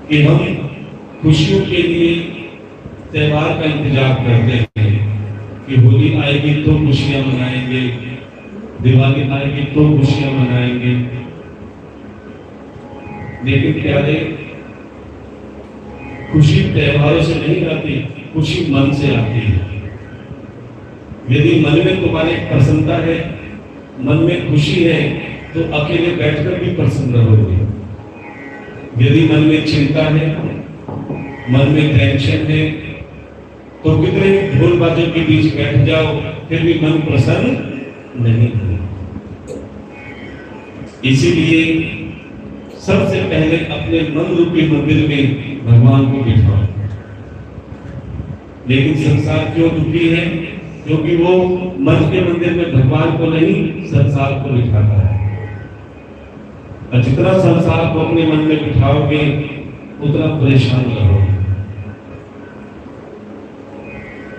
कि हम खुशियों के लिए त्योहार का इंतजार करते हैं कि होली आएगी तो खुशियां मनाएंगे, दिवाली आएगी तो खुशियां मनाएंगे। लेकिन प्यारे, खुशी त्योहारों से नहीं आती, खुशी मन से आती है। यदि मन में तुम्हारे प्रसन्नता है, मन में खुशी है, तो अकेले बैठकर भी प्रसन्न रहोगे। यदि मन में चिंता है, मन में टेंशन है, तो कितने भी ढोल बाजों के बीच बैठ जाओ, फिर भी मन प्रसन्न नहीं है। इसीलिए सबसे पहले अपने मन रूपी मंदिर में भगवान को बिठाओ। लेकिन संसार क्यों दुखी है? क्योंकि वो मन के मंदिर में भगवान को नहीं, संसार को बिठाता है। और जितना संसार को अपने मन में बिठाओगे, उतना परेशान रहोगे।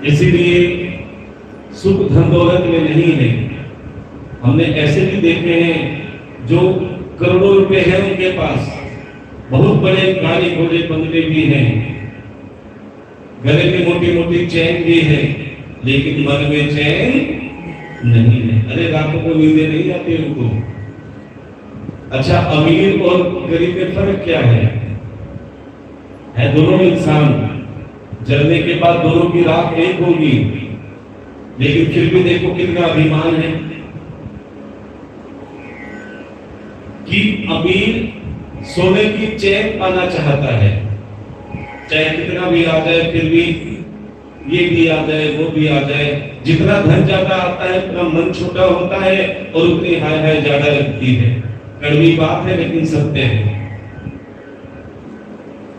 इसीलिए सुख धन दौलत में नहीं है। हमने ऐसे भी देखे हैं जो करोड़ों रुपए हैं उनके पास, बहुत बड़े गाड़ी घोड़े बंगले भी हैं, गले में मोटी मोटी चैन भी है, लेकिन मन में चैन नहीं है। अरे रातों को नींद नहीं आती उनको। अच्छा, अमीर और गरीब में फर्क क्या है? दोनों इंसान, जलने के बाद दोनों की राख एक होगी, लेकिन फिर भी देखो कितना अभिमान है कि अमीर सोने की चैन पाना चाहता है, चाहे कितना भी आ जाए, फिर भी ये भी आ जाए, वो भी आ जाए। जितना धन ज्यादा आता है उतना मन छोटा होता है और उतनी हाय हाय ज्यादा लगती है। कड़वी बात है लेकिन सत्य है।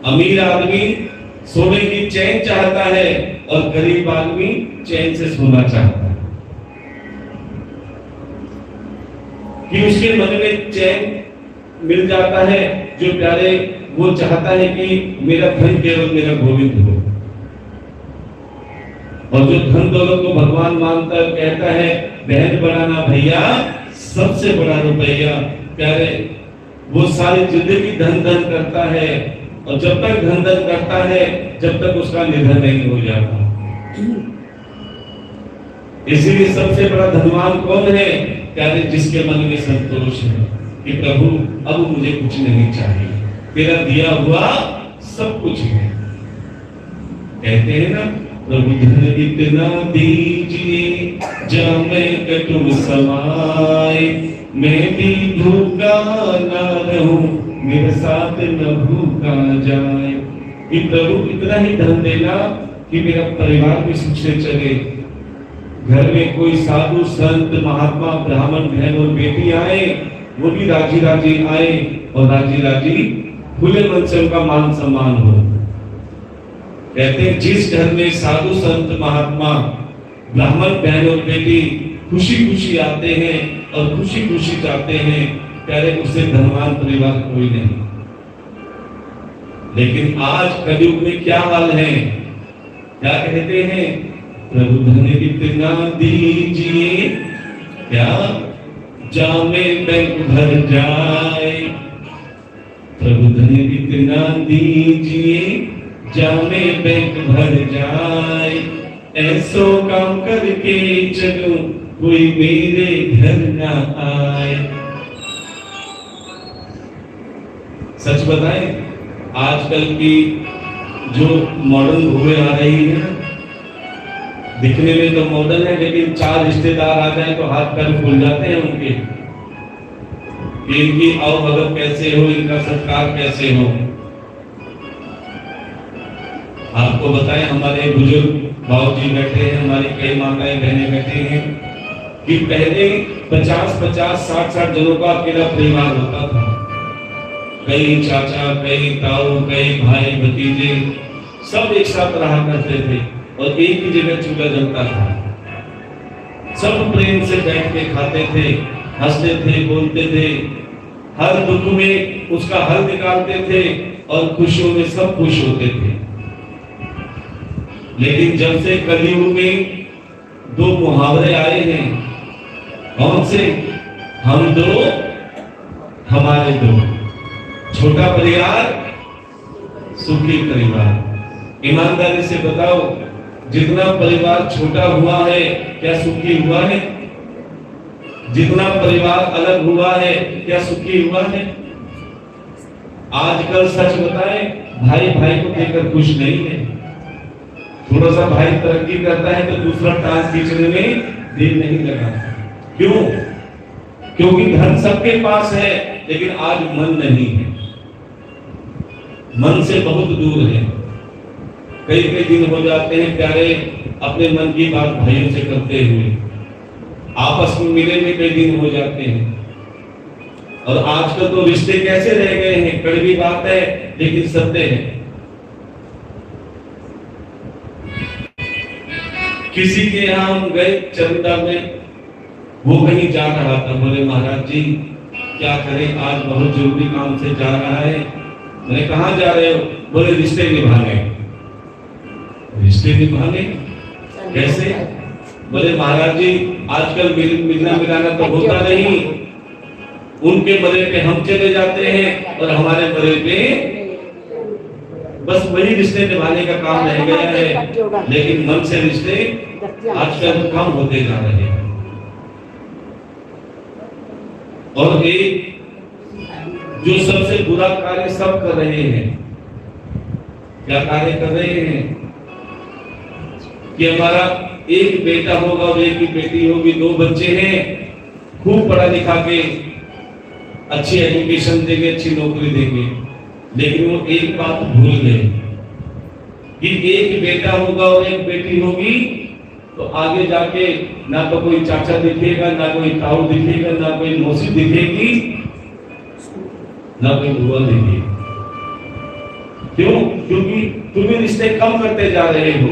अमीर आदमी सोने की चैन चाहता है और गरीब आदमी चैन से सोना चाहता है कि उसके मन में चैन मिल जाता है। जो प्यारे, वो चाहता है कि मेरा धन केवल मेरा गोविंद हो, और जो धन दौलत को भगवान मानता है, कहता है बहन बनाना भैया सबसे बड़ा रुपया। प्यारे, वो सारी जिंदगी धन धन करता है, और जब तक धन धन करता है, जब तक उसका निधन नहीं हो जाता। इसीलिए सबसे बड़ा धनवान कौन है? प्यारे, जिसके मन में संतोष है कि प्रभु अब मुझे कुछ नहीं चाहिए, तेरा दिया हुआ सब कुछ है। कहते हैं ना, प्रभु धन इतना दीजिए जामे कटु समाए, मैं भी भूखा ना रहूं, मेरे साथ न भूखा जाए। कि प्रभु इतना ही धन देना कि मेरा परिवार भी सुख से चले, घर में कोई साधु संत महात्मा ब्राह्मण बहन और बेटी आए, वो भी राजी राजी आए, और राजी राजी खुले मन से उनका मान सम्मान हो। कहते हैं जिस घर में साधु संत महात्मा ब्राह्मण बहन और बेटी खुशी खुशी आते हैं और खुशी खुशी जाते हैं, प्यारे, उससे धनवान परिवार कोई नहीं। लेकिन आज कलयुग में क्या हाल है? क्या कहते हैं? प्रभु धन इतना दीजिए क्या जामे बैंक भर जाए, प्रभु धन इतना दीजिए जामे बैंक भर जाए, ऐसो काम करके चलो कोई मेरे घर ना आए। सच बताएं, आजकल की जो मॉडर्न हुए आ रही है, दिखने में तो मॉडर्न है, लेकिन चार रिश्तेदार आ जाए तो हाथ पैर फूल जाते हैं उनके, इनकी आओ भगत कैसे हो, इनका सत्कार कैसे हो। आपको बताएं, हमारे बुजुर्ग बाबूजी बैठे हैं, हमारी कई माताएं बहनें बैठे हैं कि पहले 50-50, 60-60 जनों का अकेला परिवार होता था। कई चाचा, कई ताऊ, कई भाई भतीजे सब एक साथ रहा करते थे और एक ही जगह चूल्हा जलता था। सब प्रेम से बैठ के खाते थे, हंसते थे, बोलते थे, हर दुख में उसका हल निकालते थे और खुशियों में सब खुश होते थे। लेकिन जब से कलयुग में दो मुहावरे आए हैं, कौन से? हम दो हमारे दो, छोटा परिवार सुखी परिवार। ईमानदारी से बताओ, जितना परिवार छोटा हुआ है क्या सुखी हुआ है? जितना परिवार अलग हुआ है क्या सुखी हुआ है? आजकल सच बताएं, भाई भाई को देखकर खुश नहीं है। थोड़ा सा भाई तरक्की करता है तो दूसरा टांग खींचने में देर नहीं लगा। क्यों? क्योंकि धन सबके पास है, लेकिन आज मन नहीं है, मन से बहुत दूर है। कई कई दिन हो जाते हैं प्यारे अपने मन की बात भाइयों से करते हुए, आपस में मिले में कई दिन हो जाते हैं। और आजकल तो रिश्ते कैसे रह गए हैं, कड़वी बात है लेकिन सत्य है। किसी के यहाँ हम गए चंदा में, वो कहीं जा रहा था, बोले महाराज जी क्या करें, आज बहुत जरूरी काम से जा रहा है। मैंने कहाँ जा रहे हो? बोले रिश्ते निभाने। रिश्ते निभाने कैसे? बोले महाराज जी आजकल मिलना मिलाना तो होता नहीं, उनके मरे पे हम चले जाते हैं और हमारे मरे पे बस वही रिश्ते निभाने का काम रह गया है, लेकिन मन से रिश्ते आजकल कम होते जा रहे हैं। और एक जो सबसे बुरा कार्य सब कर रहे हैं, क्या कार्य कर रहे हैं कि हमारा एक बेटा होगा और एक ही बेटी होगी, 2 बच्चे हैं, खूब पढ़ा लिखा के अच्छी एजुकेशन देंगे, अच्छी नौकरी देंगे, लेकिन वो एक बात भूल गए कि एक बेटा होगा और एक बेटी होगी तो आगे जाके ना तो कोई चाचा दिखेगा, ना कोई ताऊ दिखेगा, ना कोई मौसी दिखेगी, ना कोई बुआ दिखेगी। क्यों? क्योंकि तुम्हें रिश्ते कम करते जा रहे हो।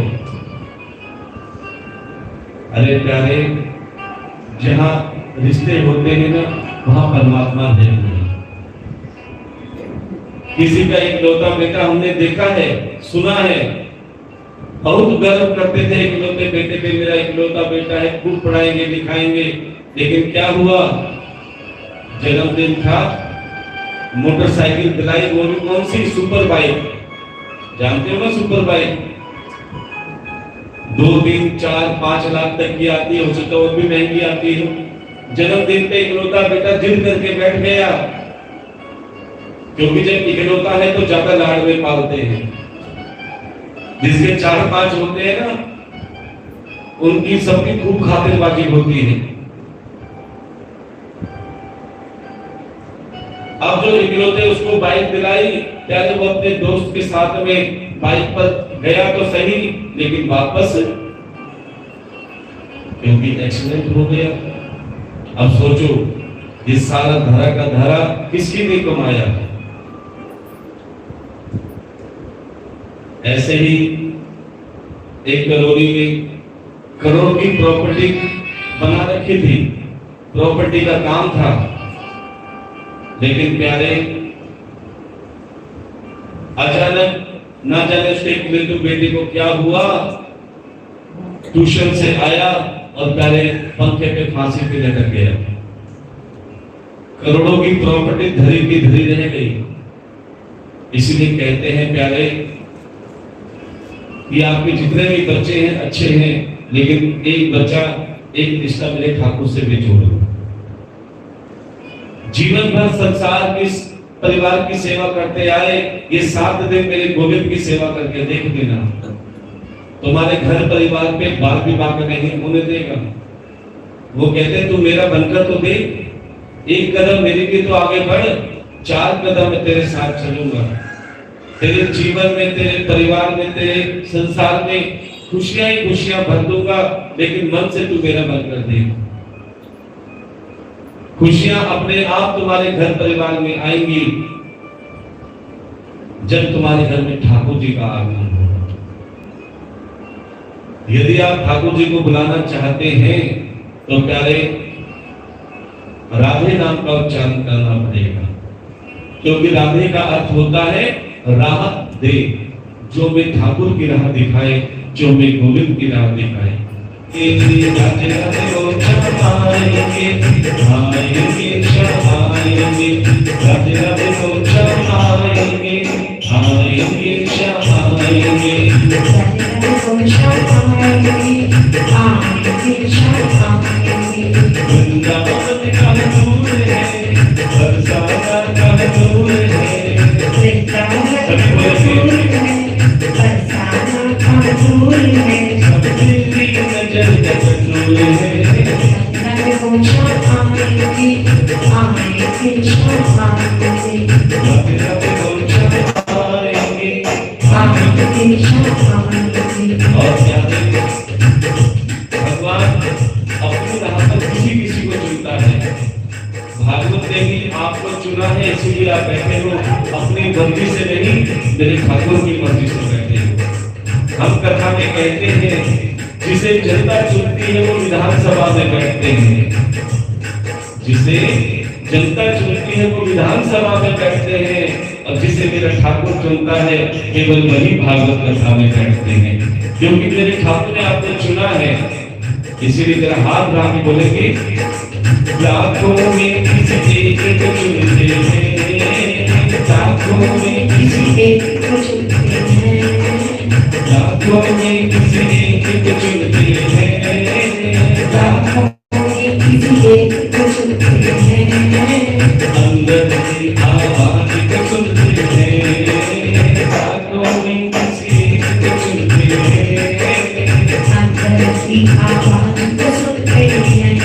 अरे प्यारे, जहां रिश्ते होते हैं ना वहां परमात्मा है। किसी का इकलौता बेटा हमने देखा है, सुना है, बहुत गर्व करते थे इकलौते बेटे पे, मेरा इकलौता बेटा है, खूब पढ़ाएंगे लिखाएंगे। लेकिन क्या हुआ? जन्मदिन था, मोटरसाइकिल दिलाई, वो भी कौन सी? Super bike. जानते हो ना सुपर बाइक 2, 3, 4, 5 लाख तक की आती है, उससे तो और भी महंगी आती है। जन्मदिन पे इकलौता बेटा जिद करके बैठ गया, क्योंकि जब इकलौता है तो ज्यादा लाड में पालते हैं। जिसके 4-5 होते हैं ना, उनकी सबकी खूब खातिरबाजी होती है। अब जो इकलौते उसको बाइक दिलाई, पहले वो अपने दोस्त के साथ में बाइक पर गया तो सही, लेकिन वापस क्योंकि एक्सीडेंट हो गया। अब सोचो, ये सारा धरा का धरा किसकी ने कमाया? ऐसे ही एक करोड़ी में करोड़ की प्रॉपर्टी बना रखी थी, प्रॉपर्टी का काम था, लेकिन प्यारे अचानक ना जाने उसके एक बेटी को क्या हुआ, ट्यूशन से आया और प्यारे पंखे पे फांसी पे लटक गया। करोड़ों की प्रॉपर्टी धरी की धरी रह गई। इसलिए कहते हैं प्यारे कि आपके जितने भी बच्चे हैं अच्छे हैं, लेकिन एक बच्चा एक रिश्ता मेरे ठाकुर से भी जोड़ो। जीवन भर संसार की परिवार की सेवा करते आए, ये 7 दिन मेरे गोविंद की सेवा करके देख देना, तुम्हारे घर परिवार पे बाल विवाह नहीं होने देगा। वो कहते तू मेरा बनकर तो दे, एक कदम मेरे लिए तो आगे बढ़, 4 कदम मैं तेरे साथ चलूंगा। तेरे जीवन में, तेरे परिवार में, तेरे संसार में खुशियां ही खुशियां भर दूंगा, लेकिन मन से तू मेरा बनकर दे। खुशियां अपने आप तुम्हारे घर परिवार में आएंगी जब तुम्हारे घर में ठाकुर जी का आगमन होगा। यदि आप ठाकुर जी को बुलाना चाहते हैं तो प्यारे राधे नाम का उच्चारण करना पड़ेगा, क्योंकि राधे का अर्थ होता है राह दे, जो मैं ठाकुर की राह दिखाए, जो मैं गोविंद की राह दिखाए। राधे राधे वृंदावन कहाँ दूर है, बरसाना कहाँ दूर है। सबकी नजर दूर है। और क्या भगवान अपनी राह पर किसी किसी को चुनता है। भागवत ने भी आपको चुना है, इसीलिए आप बैठे हो। अपनी मर्जी से नहीं, मेरे ठाकुर की मर्जी से बैठे हो। हम कथा में कहते हैं जिसे जनता चुनती है वो विधानसभा में बैठते हैं। जिसे जनता चुनती है वो विधानसभा में बैठते हैं, और जिसे मेरा ठाकुर चुनता है केवल वही भागवत कथा में बैठते हैं। क्योंकि मेरे ठाकुर ने आपको चुना है, इसीलिए मेरा हाथ उठा के बोलेंगे, लाखों में किसी एक को चुनते हैं, लाखों में किसी एक को चुनते हैं, लाखों में किसी एक को चुनते हैं, लाखों में किसी एक को चुनते हैं, अंदर की आवाज को सुनते हैं, लाखों में किसी एक को चुनते हैं, अंदर की आवाज को सुनते हैं।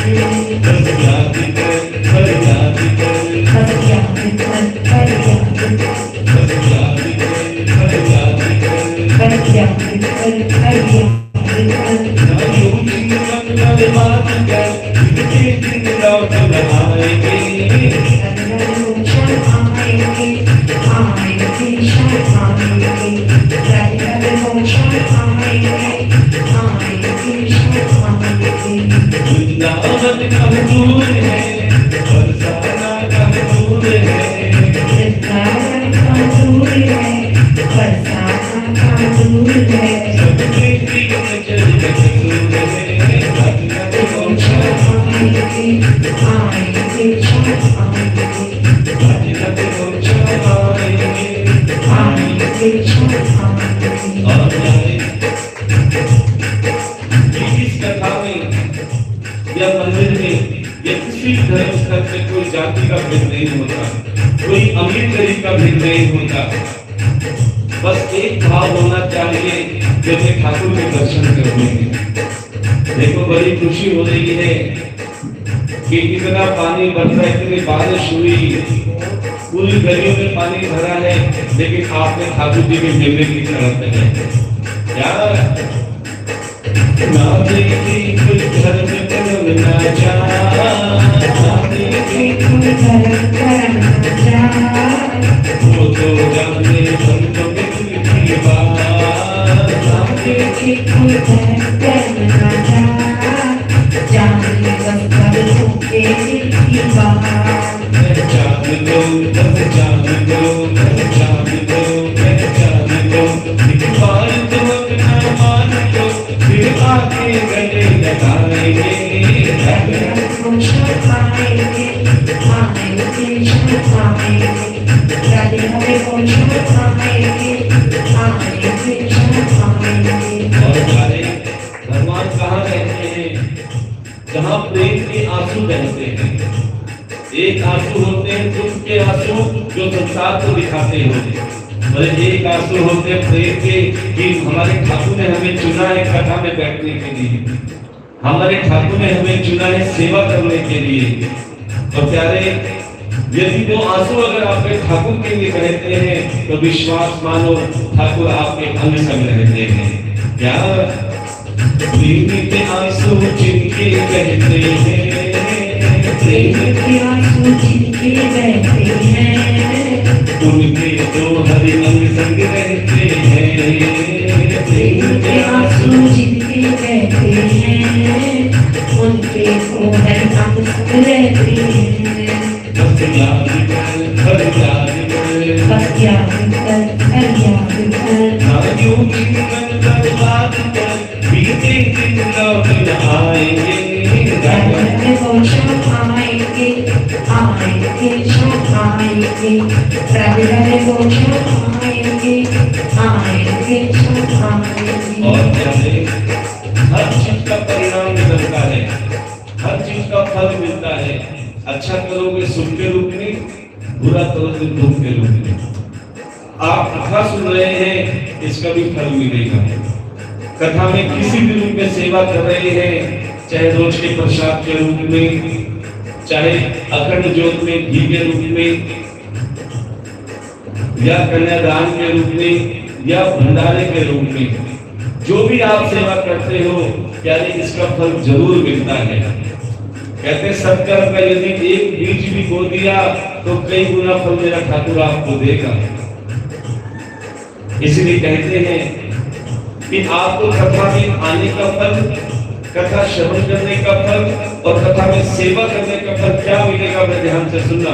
कोई जाति का भेद नहीं होता, कोई अमीर गरीब का भेद नहीं होता। बस एक भाव होना चाहिए, जैसे ठाकुर के दर्शन करने के। देखो बड़ी खुशी हो रही है कि इतना पानी बरसा, इतनी बारिश हुई, पूरी गलियों में पानी भरा है, लेकिन आपने ठाकुर जी के मेले की तरफ है यार। ना देखी कुछ घर में करम ना जा, ना देखी कुछ घर करम ना जा, वो तो जाने हम तो मिल की बात, ना देखी कुछ घर करम ना जा, जाने बस कर के दिल की बात, जान लो बस जान लो, जान लो जान लो, एक बार तो अपना मान लो, फिर आके गले लगाएंगे, भगवान कहाँ रहते हैं? जहाँ प्रेम के आंसू बहते हैं। एक आंसू होते हैं दुख के आंसू, जो संसार को दिखाते होते, और एक आंसू होते हैं प्रेम के, कि हमारे ठाकुर ने हमें चुना है कथा में बैठने के लिए, हमारे ठाकुर ने हमें चुना है सेवा करने के लिए। और प्यारे, यदि वो आंसू अगर आपके ठाकुर के लिए बहते हैं तो विश्वास मानो ठाकुर आपके अंग संग रहते हैं। क्या प्रेम के आंसू जिनके बहते हैं, प्रेम के आंसू जिनके बहते हैं, उनके तो हरि अंग संग रहते हैं। प्रेम के आंसू जिनके बहते हैं, उनके तो हरि अंग संग रहते हैं। बस याद कर, हर याद कर, बस याद कर, हर याद कर, ना यूं जीवन बर्बाद कर, बीते दिन लौट न आएंगे, आएंगे, आएंगे, आएंगे, आएंगे, आएंगे, आएंगे। बुरा तवज्जो दुख के रूप में। आप कथा सुन रहे हैं, इसका भी फल मिलेगा। कथा में किसी भी रूप में सेवा कर रहे हैं, चाहे रोज के प्रसाद के रूप में, चाहे अखंड ज्योत में घी के रूप में, या कन्यादान के रूप में, या भंडारे के रूप में, जो भी आप सेवा करते हो, यानी इसका फल जरूर मिलता है। कहते सत्कर्म का यदि एक बीज भी बो दिया तो कई गुना फल मेरा ठाकुर आपको देगा। इसलिए कहते हैं कि आपको कथा में आने का फल, कथा श्रवण करने का फल और कथा में सेवा करने का फल क्या मिलेगा, मैं ध्यान से सुनना।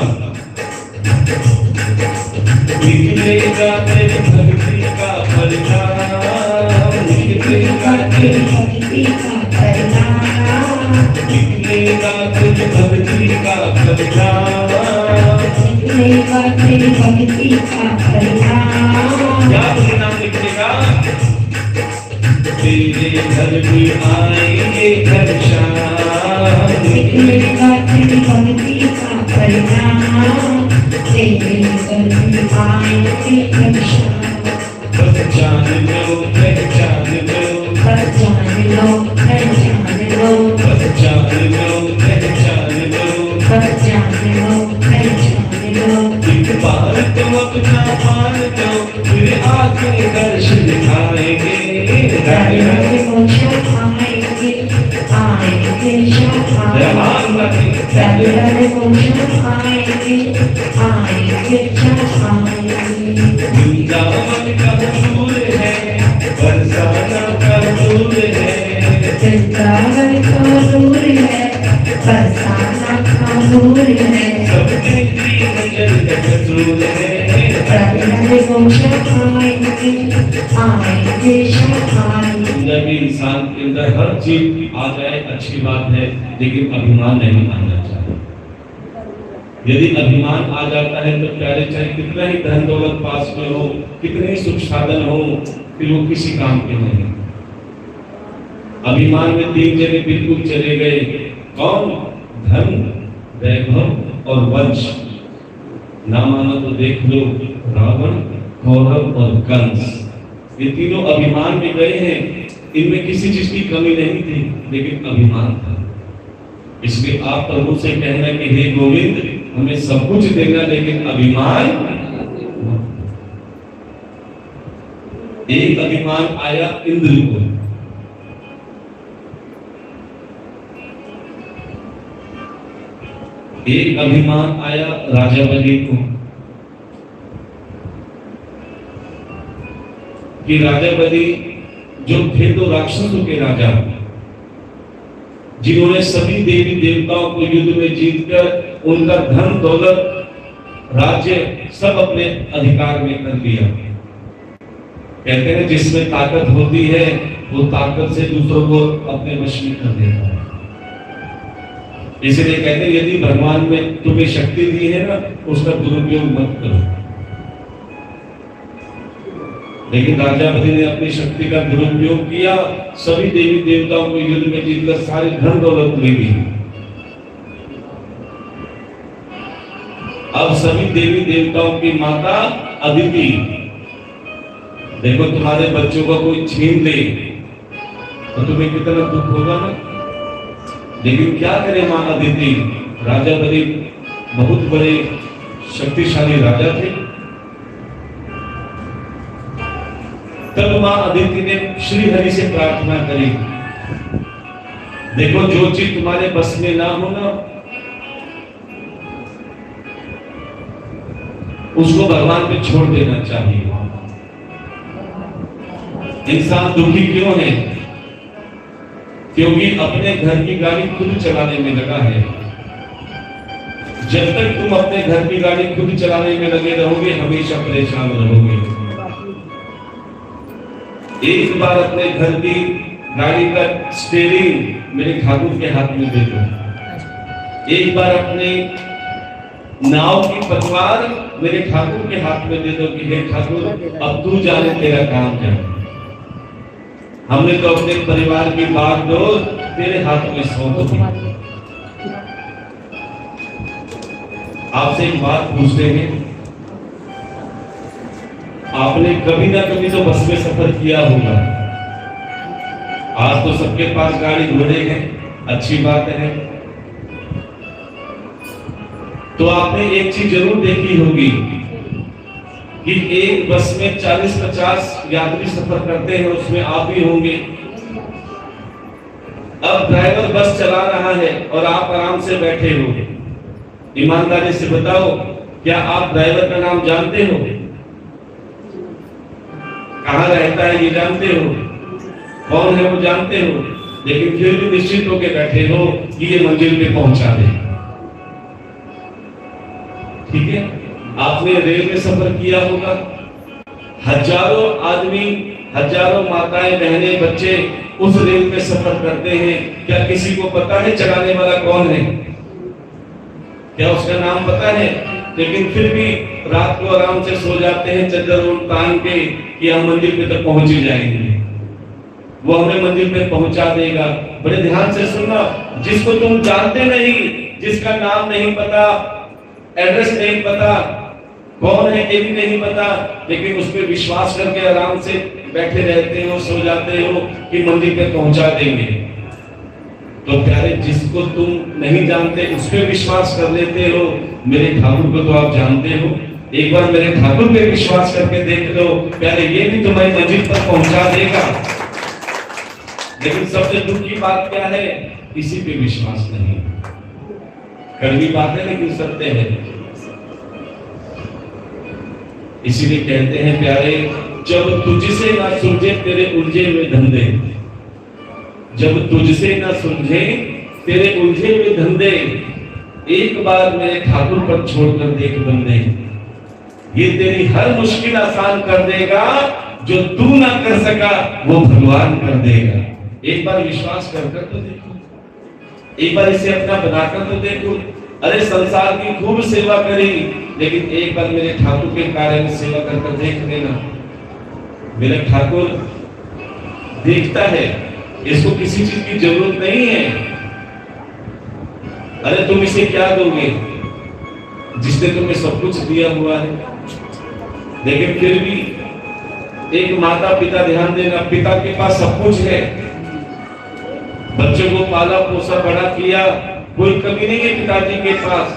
निकलेगा तेरी भक्ति का परिणाम, निकलेगा तेरी भक्ति का परिणाम, निकलेगा तेरी भक्ति का परिणाम, निकलेगा तेरी भक्ति का परिणाम। क्या परिणाम निकलेगा? तेरे घर भी आएंगे घनश्याम, निकलेगा तेरी भक्ति का परिणाम, तेरे घर भी आएंगे घनश्याम। बस जान लो, पहचान लो, बस जान लो, पहचान लो, बस जान लो, पहचान लो, बस जान लो, पहचान लो। एक बार तो अपना मान लो, फिर आके दर्श दिखाएंगे, आएंगे आएंगे वृंदावन का दूर है, बरसाना का दूर है, वृंदावन का दूर है, बरसाना का दूर है, सबके नजर का दूर है, नबी इंसान के अंदर हर चीज आ जाए अच्छी बात है, लेकिन अभिमान नहीं आना चाहिए। यदि अभिमान आ जाता है तो प्यारे चाहे कितना ही धन दौलत पास में हो, कितने ही सुख साधन हो, फिर वो किसी काम के नहीं। अभिमान में 3 जने बिल्कुल चले गए, कौन? धन, वैभव और वंश। ना मानो तो देख लो रावण, कौरव और कंस, ये तीनों अभिमान में गए हैं। इनमें किसी चीज की कमी नहीं थी, लेकिन अभिमान था। इसलिए आप प्रभु से कहना कि हे गोविंद, हमें सब कुछ देना, लेकिन अभिमान। एक अभिमान आया इंद्र को, एक अभिमान आया राजा बलि को, कि राजा बलि जो थे तो राक्षसों के राजा, जिन्होंने सभी देवी देवताओं को युद्ध में जीतकर उनका धन दौलत राज्य सब अपने अधिकार में कर लिया। कहते हैं जिसमें ताकत होती है वो ताकत से दूसरों को अपने वश में कर देता है। इसलिए कहते हैं यदि भगवान में तुम्हें शक्ति दी है ना, उसका दुरुपयोग मत करो। लेकिन राजा बलि ने अपनी शक्ति का दुरुपयोग किया, सभी देवी देवताओं को युद्ध में जीतकर सारी धन दौलत ले ली। अब सभी देवी देवताओं की माता अदिति, देखो तुम्हारे बच्चों को कोई छीन ले तो तुम्हें कितना दुख होगा ना। लेकिन क्या करे मां अदिति, राजा बलि बहुत बड़े शक्तिशाली राजा थे। तब मां अदिति ने श्री हरि से प्रार्थना करी, देखो जो चीज तुम्हारे बस में ना हो ना, उसको भगवान पे छोड़ देना चाहिए। इंसान दुखी क्यों है? क्योंकि अपने घर की गाड़ी खुद चलाने में लगा है। जब तक तुम अपने घर की गाड़ी खुद चलाने में लगे रहोगे, हमेशा परेशान रहोगे। एक बार अपने घर की गाड़ी का स्टीयरिंग मेरे ठाकुर के हाथ में दे दो। एक बार अपने नाव की पतवार मेरे ठाकुर के हाथ में दे दो कि हे ठाकुर, अब तू जाने तेरा काम क्या है। हमने तो अपने परिवार की बात दो तेरे हाथ में सौंप दी। आपसे एक बात पूछते हैं, आपने कभी ना कभी तो बस में सफर किया होगा। आज तो सबके पास गाड़ी घोड़े हैं, अच्छी बात है। तो आपने एक चीज जरूर देखी होगी कि एक बस में 40-50 यात्री सफर करते हैं, उसमें आप भी होंगे। अब ड्राइवर बस चला रहा है और आप आराम से बैठे हो। ईमानदारी से बताओ, क्या आप ड्राइवर का नाम जानते हो? कहाँ रहता है ये जानते हो? कौन है वो जानते हो? लेकिन फिर भी निश्चित होकर बैठे हो कि ये मंजिल पे पहुंचा दे। ठीक है, आपने रेल में सफर किया होगा। हजारों आदमी, हजारों माताएं, बहनें, बच्चे उस रेल में सफर करते हैं। क्या किसी को पता है चलाने वाला कौन है? क्या उसका नाम पता है? लेकिन फिर भी रात को आराम से सो जाते हैं चद्दर ओढ़ तान के कि हम मंदिर पे तक पहुंच ही जाएंगे, वो हमें मंदिर पे पहुंचा देगा। बड़े ध्यान से सुनना, जिसको तुम जानते नहीं, जिसका नाम नहीं पता, एड्रेस नहीं पता, कौन है ये भी नहीं पता, लेकिन उस पर विश्वास करके आराम से बैठे रहते हो, सो जाते हो कि मंदिर पे पहुंचा देंगे। तो प्यारे, जिसको तुम नहीं जानते उस पर विश्वास कर लेते हो। मेरे ठाकुर को तो आप जानते हो, एक बार मेरे ठाकुर पे विश्वास करके देख लो प्यारे, ये भी तुम्हारी मंजिल पर पहुंचा देगा। लेकिन सबसे दुख की बात क्या है? किसी पे विश्वास नहीं। कड़वी बात है लेकिन सत्य है। इसीलिए कहते हैं प्यारे, जब तुझसे ना सुलझे तेरे उलझे हुए धंधे, जब तुझसे ना सुलझे तेरे उलझे हुए धंधे, एक बार मेरे ठाकुर पर छोड़कर देख बंदे, ये तेरी हर मुश्किल आसान कर देगा। जो तू ना कर सका वो भगवान कर देगा। एक बार विश्वास कर कर तो देखो, एक बार इसे अपना बनाकर तो देखो। अरे संसार की खूब सेवा करी, लेकिन एक बार मेरे ठाकुर के कार्य में सेवा कर कर देख लेना। मेरा ठाकुर देखता है, इसको किसी चीज की जरूरत नहीं है। अरे तुम इसे क्या दोगे जिसने तुम्हें सब कुछ दिया हुआ है? लेकिन फिर भी एक माता पिता, ध्यान देना, पिता के पास सब कुछ है, बच्चों को पाला पोसा बड़ा किया, कोई कमी नहीं है पिताजी के पास।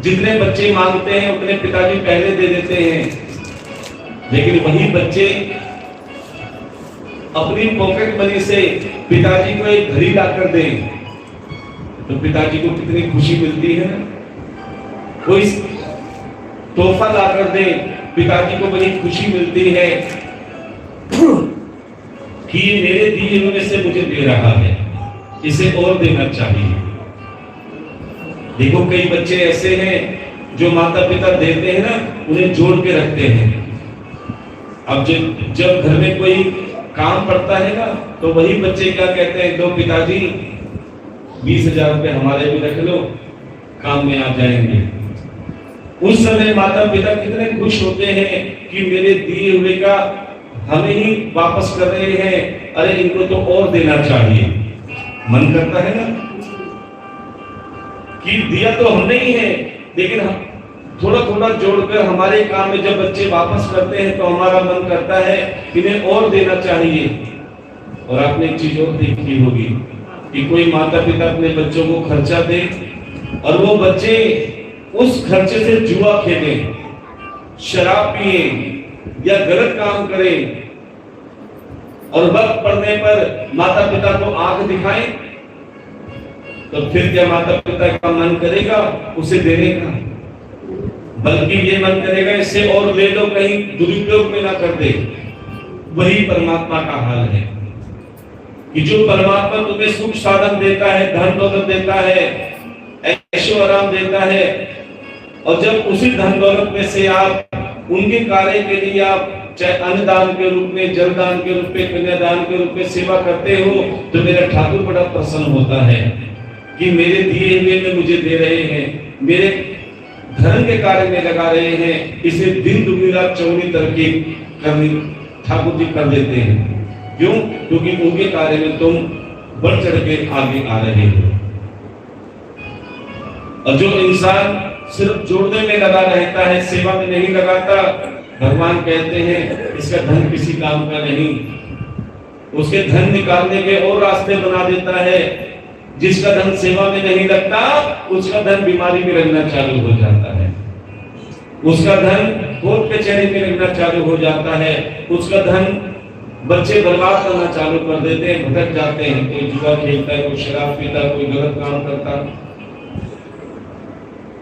जितने बच्चे मांगते हैं उतने पिताजी पहले दे देते हैं। लेकिन वही बच्चे अपनी पॉकेट मनी से पिताजी को एक घड़ी लाकर दें तो पिताजी को कितनी खुशी मिलती है। कोई तोहफा लाकर दे, पिताजी को बड़ी खुशी मिलती है कि ये मेरे दिए हुए से मुझे दे रहा है, इसे और देना चाहिए। देखो कई बच्चे ऐसे हैं जो माता पिता देते हैं ना, उन्हें जोड़ के रखते हैं। अब जब घर में कोई काम पड़ता है ना, तो वही बच्चे क्या कहते हैं, दो पिताजी 20,000 रुपए हमारे भी रख लो, काम में आ जाएंगे। उस समय माता पिता कितने खुश होते हैं कि मेरे दिए हुए का हमें ही वापस कर रहे हैं, अरे इनको तो और देना चाहिए। मन करता है ना कि दिया तो हमने ही है, लेकिन हम थोड़ा थोड़ा जोड़कर हमारे काम में जब बच्चे वापस करते हैं तो हमारा मन करता है इन्हें और देना चाहिए। और आपने एक चीज और देखी होगी कि कोई माता पिता अपने बच्चों को खर्चा दे और वो बच्चे उस खर्चे से जुआ खेले, शराब पिए या गलत काम करें, और वक्त पड़ने पर माता पिता को आंख दिखाएं, तो फिर क्या माता पिता का मन करेगा उसे देने का? बल्कि ये मन करेगा इससे और ले लो, कहीं दुरुपयोग में ना कर दे। वही परमात्मा का हाल है कि जो परमात्मा तुम्हें सुख साधन देता है, धन दौलत देता है, ऐशो आराम देता है, और जब उसी धन दौलत में से आप उनके कार्य के लिए आप चाहे अन्नदान के रूप में, जलदान के रूप में, कन्यादान के रूप में सेवा करते हो, तो मेरा ठाकुर बड़ा प्रसन्न होता है कि मेरे दिए हुए में मुझे दे रहे हैं, मेरे धर्म के कार्य में लगा रहे हैं। इसे दिन दुगनी रात चौगुनी तरक्की करनी ठाकुर जी कर देते हैं। क्यों? क्योंकि उनके कार्य में तुम बढ़ चढ़ के आगे आ रहे हो। और जो इंसान सिर्फ जोड़ने में लगा रहता है, सेवा में नहीं लगाता, भगवान कहते हैं इसका धन किसी काम का नहीं, उसके धन निकालने के और रास्ते बना देता है। जिसका धन सेवा में नहीं लगता उसका धन बीमारी में लगना चालू हो जाता है, उसका धन कोर्ट कचहरी में लगना चालू हो जाता है, उसका धन बच्चे बर्बाद करना चालू कर देते हैं, भटक जाते हैं। कोई जुआ खेलता है, कोई शराब पीता, कोई गलत काम करता।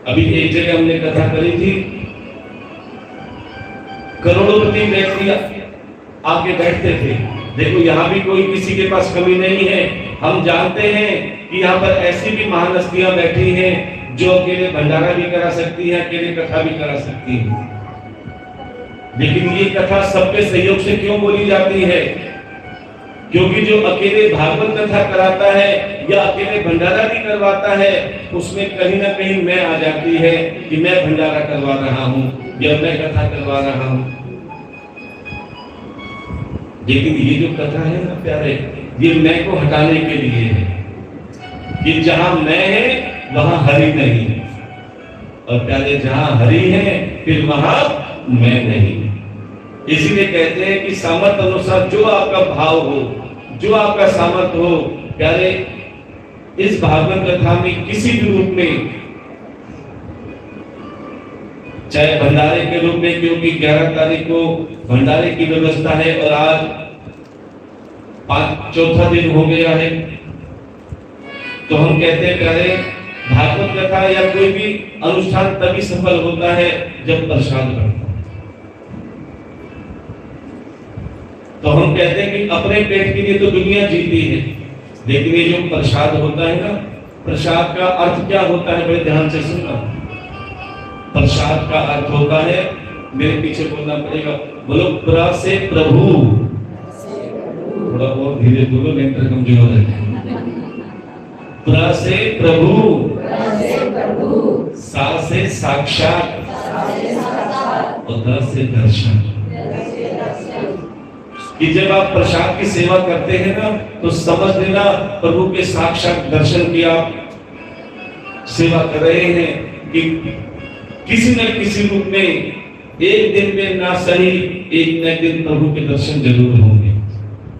अभी एक जगह हमने कथा करी थी, करोड़पति व्यक्ति आके बैठते थे। देखो यहाँ भी कोई किसी के पास कमी नहीं है। हम जानते हैं कि यहाँ पर ऐसी भी महान हस्तियां बैठी हैं जो अकेले भंडारा भी करा सकती हैं, अकेले कथा भी करा सकती हैं। लेकिन ये कथा सबके सहयोग से क्यों बोली जाती है? क्योंकि जो अकेले भागवत कथा कराता है या अकेले भंडारा भी करवाता है, उसमें कहीं ना कहीं मैं आ जाती है कि मैं भंडारा करवा रहा हूं या मैं कथा करवा रहा हूं। लेकिन ये जो कथा है ना प्यारे, ये मैं को हटाने के लिए है कि जहां मैं है वहां हरि नहीं, और प्यारे जहां हरि है फिर वहां मैं नहीं। इसीलिए कहते हैं कि सामर्थ्य अनुसार जो आपका भाव हो, जो आपका सामर्थ्य हो, प्यारे इस भागवत कथा में किसी भी रूप में, चाहे भंडारे के रूप में, क्योंकि 11 तारीख को भंडारे की व्यवस्था है और आज चौथा दिन हो गया है, तो हम कहते हैं प्यारे भागवत कथा या कोई भी अनुष्ठान तभी सफल होता है जब प्रसाद बनता है। तो हम कहते हैं कि अपने पेट के लिए तो दुनिया जीती है, लेकिन ये जो प्रसाद होता है ना, प्रसाद का अर्थ क्या होता है? बड़े ध्यान से सुनना। प्रसाद का अर्थ होता है, मेरे पीछे बोलना पड़ेगा, बोलो प्र से प्रभु। थोड़ा और धीरे बोलो, नेत्र कमजोर है। प्र से प्रभु, सा से साक्षात और द से दर्शन। कि जब आप प्रसाद की सेवा करते हैं ना, तो समझ लेना प्रभु के साक्षात दर्शन की आप सेवा कर रहे हैं। कि किसी न किसी रूप में एक दिन में ना सही, एक न दिन प्रभु के दर्शन जरूर होंगे।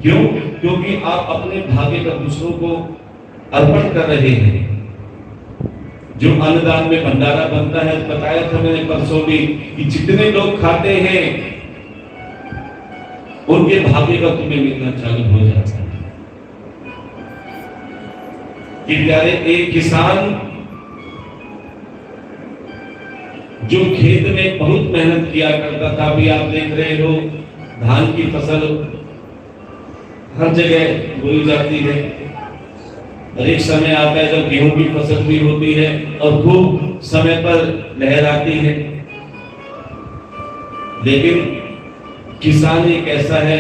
क्यों? क्योंकि आप अपने भाग्य का दूसरों को अर्पण कर रहे हैं। जो अन्नदान में भंडारा बनता है, बताया था मैंने परसों भी कि जितने लोग खाते हैं उनके भाग्य का तुम्हें मिलना चालू हो जाता है। कि प्यारे एक किसान जो खेत में बहुत मेहनत किया करता था, अभी आप देख रहे हो धान की फसल हर जगह बोई जाती है, और एक समय आता है जब गेहूं की फसल भी होती है और खूब समय पर लहराती है। लेकिन किसान एक ऐसा है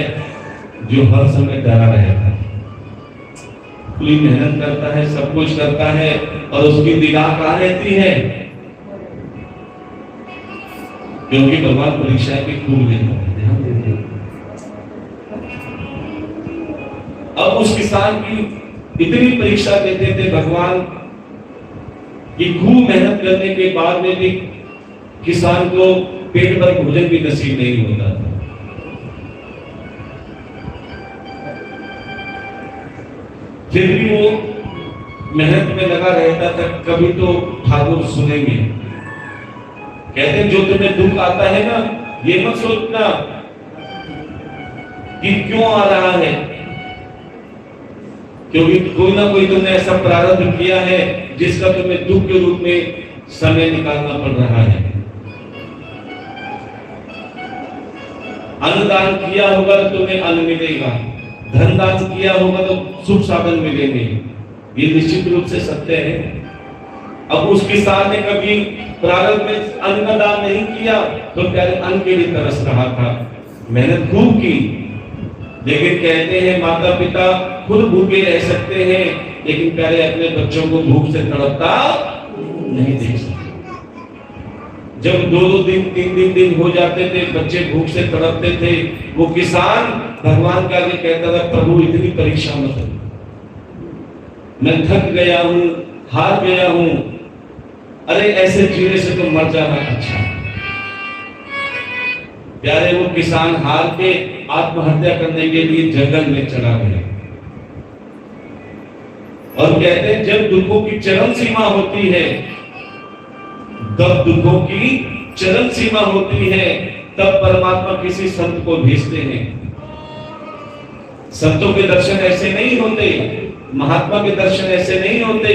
जो हर समय डरा रहता है, पूरी मेहनत करता है, सब कुछ करता है, और उसकी निगाह कहाँ रहती है? क्योंकि भगवान परीक्षा की खूब लेता है, ध्यान देते हैं। अब उस किसान की इतनी परीक्षा देते थे भगवान कि खूब मेहनत करने के बाद में भी किसान को पेट भर भोजन भी नसीब नहीं होता था। फिर भी वो मेहनत में लगा रहता था। कभी तो ठाकुर सुनेंगे, कहते हैं जो तुम्हें दुख आता है ना, ये मत सोचना कि क्यों आ रहा है, क्योंकि कोई ना कोई तुमने ऐसा प्रारब्ध किया है जिसका तुम्हें दुख के रूप में समय निकालना पड़ रहा है। अन्नदान किया होगा तो तुम्हें अन्न मिलेगा, धन दान किया होगा तो सुख साधन मिलेंगे, ये निश्चित रूप से सत्य है। अब उस किसान ने कभी प्रारंभ में अन्न का दान नहीं किया तो प्यारे अन्न के लिए तरस रहा था, मेहनत खूब की। लेकिन कहते हैं माता पिता खुद भूखे रह सकते हैं, लेकिन प्यारे अपने बच्चों को भूख से तड़पता नहीं देख सकते। जब 2-2 दिन 3-3 दिन हो जाते थे, बच्चे भूख से तड़पते थे, वो किसान भगवान का भी कहता था प्रभु इतनी परीक्षा मत लो, मैं थक गया हूं, हार गया हूं, अरे ऐसे जीने से तो मर जाना अच्छा। प्यारे वो किसान हार के आत्महत्या करने के लिए जंगल में चला गया और कहते हैं जब दुखों की चरम सीमा होती है, तब दुखों की चरम सीमा होती है, तब परमात्मा किसी संत को भेजते हैं। संतों के दर्शन ऐसे नहीं होते, महात्मा के दर्शन ऐसे नहीं होते।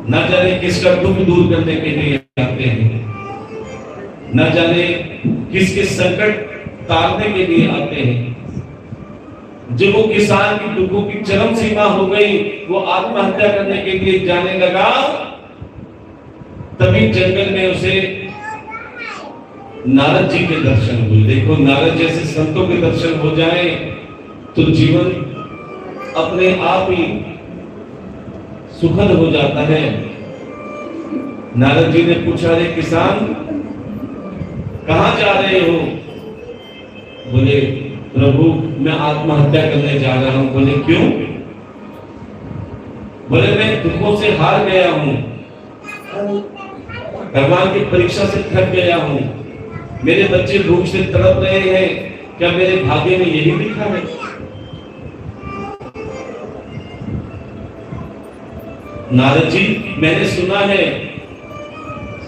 न जाने किसका दुख दूर करने के लिए आते हैं, न जाने किसके संकट तारने के लिए आते हैं। जब वो किसान की दुखों की चरम सीमा हो गई, वो आत्महत्या करने के लिए जाने लगा, तभी जंगल में उसे नारद जी के दर्शन हुए। देखो, नारद जैसे संतों के दर्शन हो जाए तो जीवन अपने आप ही सुखद हो जाता है। नारद जी ने पूछा, रे किसान कहां जा रहे हो? बोले, प्रभु मैं आत्महत्या करने जा रहा हूं। बोले, क्यों? बोले, मैं दुखों से हार गया हूं, भगवान की परीक्षा से थक गया हूं, मेरे बच्चे भूख से तड़प रहे हैं, क्या मेरे भाग्य में यही लिखा है? नारद जी, मैंने सुना है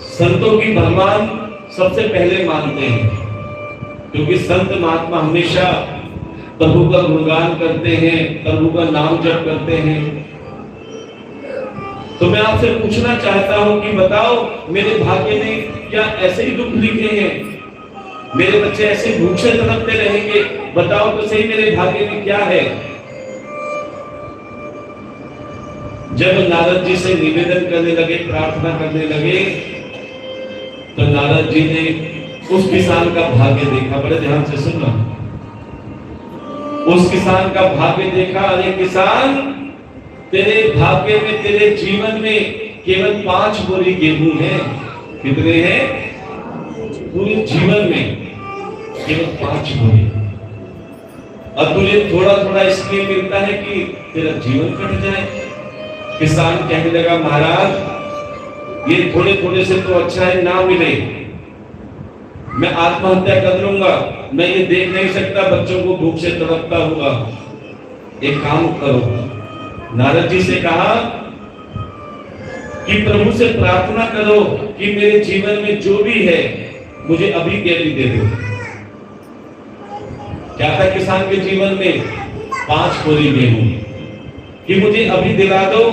संतों की भगवान सबसे पहले मानते हैं, क्योंकि संत महात्मा हमेशा प्रभु का गुणगान करते हैं, प्रभु का नाम जप करते हैं। तो मैं आपसे पूछना चाहता हूं कि बताओ, मेरे भाग्य में क्या ऐसे ही दुख लिखे हैं? मेरे बच्चे ऐसे भूख से तड़पते रहेंगे? बताओ तो सही, मेरे भाग्य में क्या है? जब नारद जी से निवेदन करने लगे, प्रार्थना करने लगे, तो नारद जी ने उस किसान का भाग्य देखा। बड़े ध्यान से सुनना। उस किसान का भाग्य देखा। अरे किसान, तेरे भाग्य में, तेरे जीवन में केवल 5 बोरी गेहूं है। कितने हैं? पूरे जीवन में केवल 5 बोरी। और तुझे थोड़ा थोड़ा इसलिए मिलता है कि तेरा जीवन कट जाए। किसान कहने लगा, महाराज ये थोड़े थोड़े से तो अच्छा है ना मिले, मैं आत्महत्या कर लूंगा। मैं ये देख नहीं सकता बच्चों को भूख से तड़पता हुआ। एक काम करो, नारद जी से कहा कि प्रभु से प्रार्थना करो कि मेरे जीवन में जो भी है मुझे अभी के अभी दे दो। क्या था किसान के जीवन में? 5 बोरी गेहूं कि मुझे अभी दिला दो,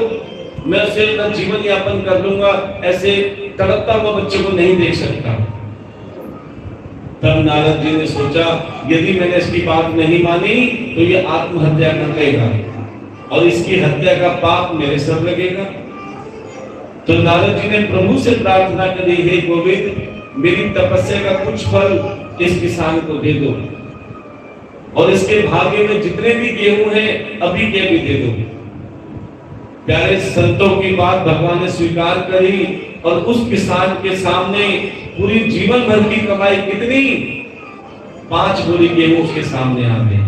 मैं उससे अपना जीवन यापन कर लूंगा, ऐसे तड़पता हुआ बच्चों को नहीं देख सकता। तब नारद जी ने सोचा, यदि मैंने इसकी बात नहीं मानी तो ये आत्महत्या कर लेगा और इसकी हत्या का पाप मेरे सर लगेगा। तो नारद जी ने प्रभु से प्रार्थना करी, हे गोविंद, मेरी तपस्या का कुछ फल इस किसान को दे दो और इसके भाग्य में जितने भी गेहूं हैं अभी के भी दे दो। प्यारे संतों की बात भगवान ने स्वीकार करी और उस किसान के सामने पूरी जीवन भर की कमाई कितनी? 5 बोरी गेहूं उसके सामने आ गए।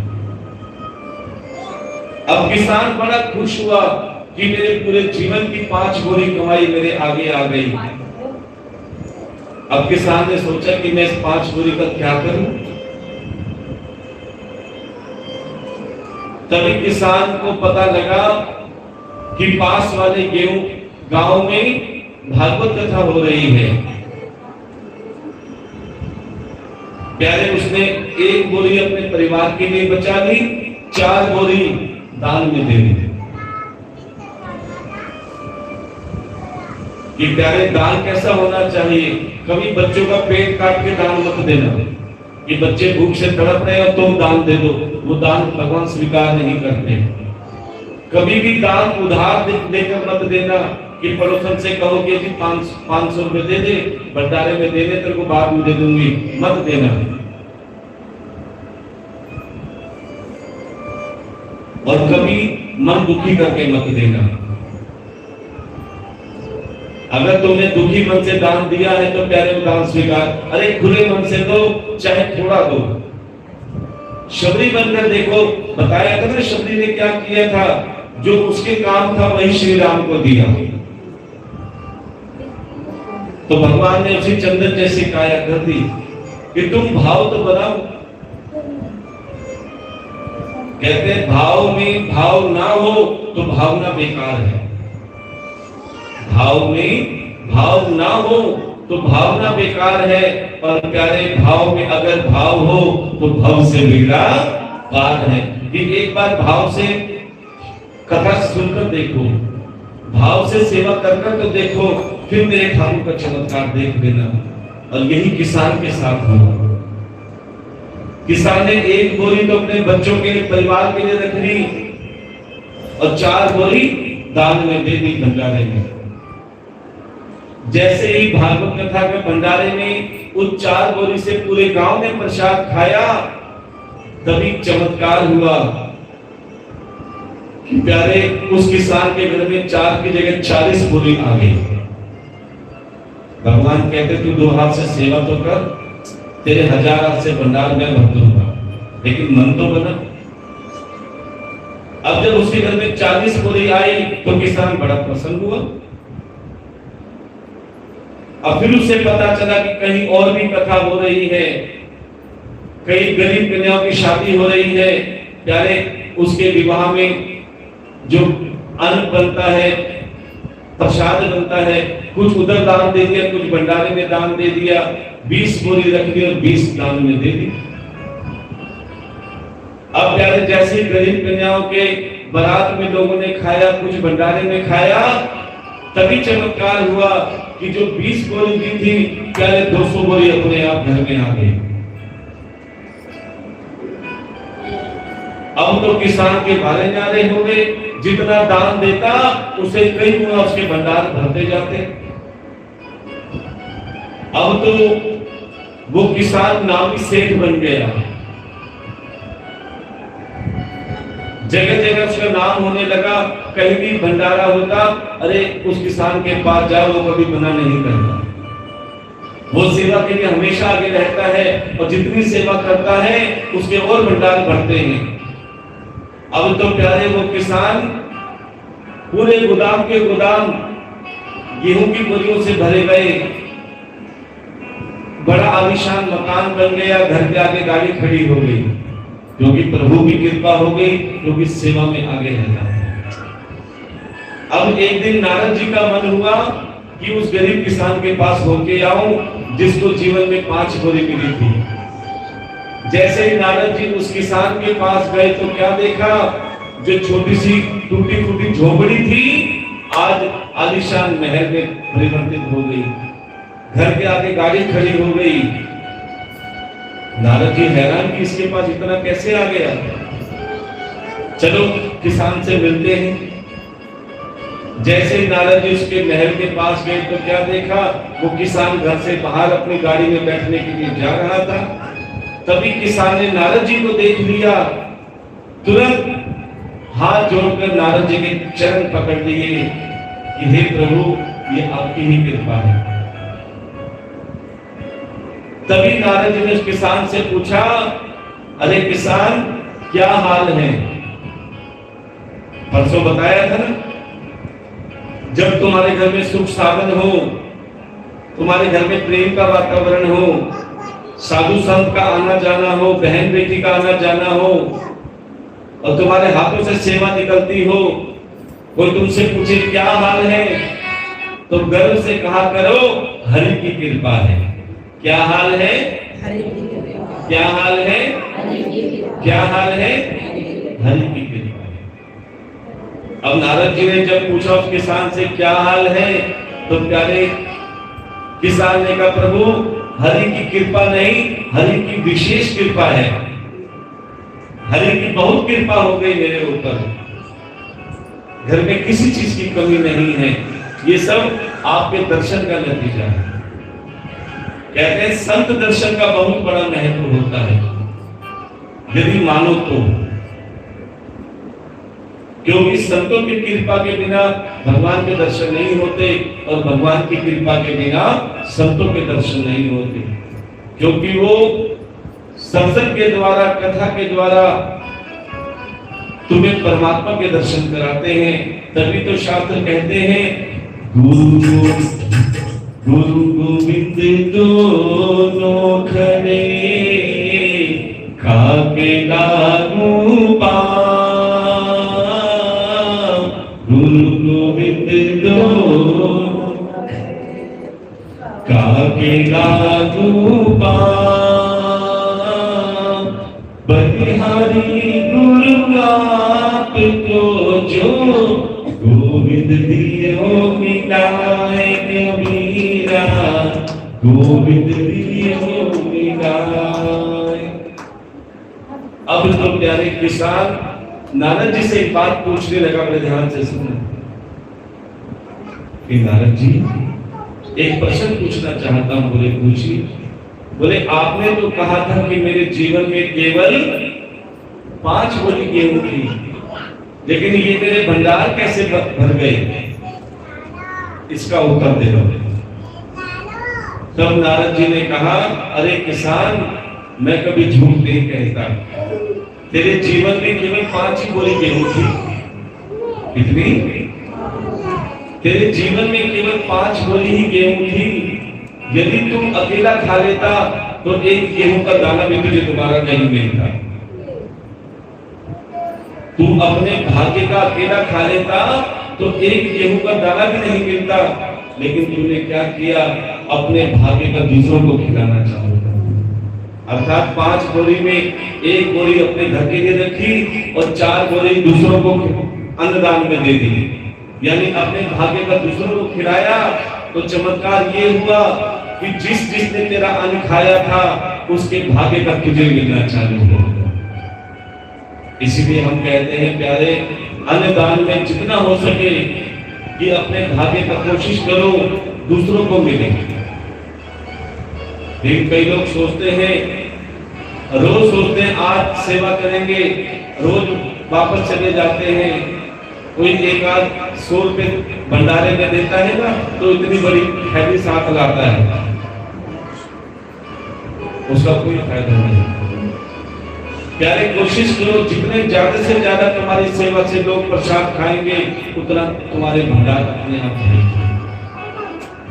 अब किसान बड़ा खुश हुआ कि मेरे पूरे जीवन की 5 बोरी कमाई मेरे आगे आ गई। अब किसान ने सोचा कि मैं इस 5 बोरी का क्या करूं? तभी किसान को पता लगा कि पास वाले गांव में भागवत कथा हो रही है। प्यारे, उसने 1 बोरी अपने परिवार के लिए बचा ली, 4 बोरी दान में दे दी। कि प्यारे, दान कैसा होना चाहिए? कभी बच्चों का पेट काट के दान मत देना कि बच्चे भूख से तड़प रहे हैं तुम दान दे दो, वो दान भगवान स्वीकार नहीं करते। कभी भी दान उधार देकर मत देना कि पड़ोसन से कहो कि जी 500 रुपए दे दे, भंडारे में दे दे, तेरे को बाद में दे दूंगी, मत देना। और कभी मन दुखी करके मत देना। अगर तुमने दुखी मन से दान दिया है तो प्यारे दान स्वीकार। अरे खुले मन से दो, चाहे थोड़ा दो। शबरी बनकर देखो, बताया था ना शबरी ने क्या किया था? जो उसके काम था वही श्री राम को दिया। तो भगवान ने उसी चंदन जैसी काया कर दी कि तुम भाव तो बनाओ। कहते हैं भाव में भाव ना हो तो भावना बेकार है। भाव में भाव ना हो तो भावना बेकार है। और प्यारे भाव में अगर भाव हो तो भव से बेड़ा पार है। कि एक बार भाव से कथा सुनकर देखो, भाव से सेवा कर तो देखो, फिर मेरे ठाकुर का चमत्कार देख लेना। और यही किसान के साथ हुआ। किसान ने एक बोरी तो अपने बच्चों के परिवार के लिए रख ली और 4 बोरी दान में दे दी भंडारे में। जैसे ही भागवत कथा के भंडारे में उस 4 बोरी से पूरे गांव ने प्रसाद खाया, तभी चमत्कार हुआ कि प्यारे उस किसान के घर में 4 की जगह 40 बोरी आ गई। भगवान कहते तू 2 हाथ से सेवा तो कर, तेरे 1000 हाथ से भंडार में भर दूंगा, लेकिन मन तो बना। अब जब उसके घर में 40 बोरी आई तो किसान बड़ा प्रसन्न हुआ। अब फिर उसे पता चला कि कहीं और भी कथा हो रही है, कई गरीब कन्याओं की शादी हो रही है। प्यारे उसके विवाह में जो अन्न बनता है, प्रसाद बनता है, कुछ उधर दान दे दिया, कुछ भंडारे में दान दे दिया। 20 बोरी रख दी और 20 दान में दे दी। अब प्यारे जैसे गरीब कन्याओं के बारात में लोगों ने खाया, कुछ भंडारे में खाया, तभी चमत्कार हुआ कि जो 20 बोरी दी थी, प्यारे 200 बोरी अपने आप घर में आ गई। अब तो किसान के भारे न्यारे हो गए, जितना दान देता उसे कई गुना उसके भंडार भरते जाते। अब तो वो किसान नामी सेठ बन गया, जगह जगह उसका नाम होने लगा। कहीं भी भंडारा होता, अरे उस किसान के पास जाओ, वो कभी मना नहीं करता, वो सेवा के लिए हमेशा आगे रहता है और जितनी सेवा करता है उसके और भंडार भरते हैं। अब तो प्यारे वो किसान पूरे गोदाम के गोदाम गेहूं की बोरियों से भरे गए, बड़ा आलीशान मकान बन गया, घर के आगे गाड़ी खड़ी हो गई, क्योंकि प्रभु की कृपा हो गई, क्योंकि सेवा में आगे रहना। अब एक दिन नारद जी का मन हुआ कि उस गरीब किसान के पास होके आऊं जिसको जीवन में 5 बोरी मिली थी। जैसे ही नारद जी उस किसान के पास गए तो क्या देखा, जो छोटी सी टूटी फूटी झोपड़ी थी आज आलीशान महल में परिवर्तित हो गई, घर के आगे गाड़ी खड़ी हो गई। नारद जी हैरान कि इसके पास इतना कैसे आ गया। चलो किसान से मिलते हैं। जैसे ही नारद जी उसके महल के पास गए तो क्या देखा, वो किसान घर से बाहर अपनी गाड़ी में बैठने के लिए जा रहा था। तभी किसान ने नारद जी को देख लिया, तुरंत हाथ जोड़कर नारद जी के चरण पकड़ लिए कि हे प्रभु, ये आपकी ही कृपा है। तभी नारद जी ने उस किसान से पूछा, अरे किसान क्या हाल है? परसों बताया था ना, जब तुम्हारे घर में सुख साधन हो, तुम्हारे घर में प्रेम का वातावरण हो, साधु संत का आना जाना हो, बहन बेटी का आना जाना हो, और तुम्हारे हाथों से सेवा निकलती हो, कोई तुमसे पूछे क्या हाल है, तो गर्व से कहा करो हरि की कृपा है। क्या हाल है? क्या हाल है? क्या हाल है? हरि की कृपा है। अब नारद जी ने जब पूछा उस किसान से क्या हाल है, तो प्यारे किसान ने कहा प्रभु, हरि की कृपा नहीं, हरि की विशेष कृपा है। हरि की बहुत कृपा हो गई मेरे ऊपर, घर में किसी चीज की कमी नहीं है, ये सब आपके दर्शन का नतीजा है। कहते हैं संत दर्शन का बहुत बड़ा महत्व होता है, यदि मानो तो, क्योंकि संतों की कृपा के बिना भगवान के दर्शन नहीं होते और भगवान की कृपा के बिना संतों के दर्शन नहीं होते, क्योंकि वो सत्संग के द्वारा, कथा के द्वारा तुम्हें परमात्मा के दर्शन कराते हैं। तभी तो शास्त्र कहते हैं गुरु गुरु गोविंद दोनों खड़े खाके लागू पाँव। गुरु गोविंद दोनों खाके लागू पाँव। बलिहारी गुरु आपको जो गोविंद दियो मिलाए कबीरा, गोविंद दियो मिलाए। अब तो प्यारे किसान नारद जी से एक बात पूछने लगा, बड़े ध्यान से सुनना कि नारद जी एक प्रश्न पूछना चाहता हूं। बोले पूछिए। बोले आपने तो कहा था कि मेरे जीवन में केवल 5 बोरी गेहूं थी, लेकिन ये मेरे भंडार कैसे भर गए? इसका उत्तर दे दो। तब नारद जी ने कहा, अरे किसान, मैं कभी झूठ नहीं कहता। तेरे जीवन में केवल 5 ही बोरी गेहूं थी। कितनी? तेरे जीवन में केवल 5 बोरी ही गेहूं थी। यदि तुम अकेला खा लेता तो एक गेहूं का दाना भी तुझे दोबारा नहीं मिलता। तू अपने भाग्य का अकेला खा लेता तो एक गेहूं का दाना भी नहीं मिलता, लेकिन तूने क्या किया? अपने भाग्य का दूसरों को खिलाना चाहता। अर्थात 5 बोरी में 1 बोरी अपने घर के लिए रखी और 4 बोरी दूसरों को अन्नदान में दे दी। यानी अपने भाग्य का दूसरों को खिलाया। तो चमत्कार ये हुआ कि जिसने तेरा अन्न खाया था उसके भाग्य का तुझे मिलना चालू हो गया। इसीलिए हम कहते हैं प्यारे, अन्नदान में जितना हो सके कि अपने भाग्य का कोशिश करो दूसरों को मिले। लेकिन कई लोग सोचते हैं, रोज सोचते हैं आज सेवा करेंगे, रोज वापस चले जाते हैं। कोई एक आध 100 रुपए भंडारे में देता है ना, तो इतनी बड़ी थैली साथ लाता है, उसका कोई फायदा नहीं। प्यारे कोशिश करो, जितने ज्यादा से ज्यादा तुम्हारी सेवा से लोग प्रसाद खाएंगे उतना तुम्हारे भंडार अपने आप भरेंगे।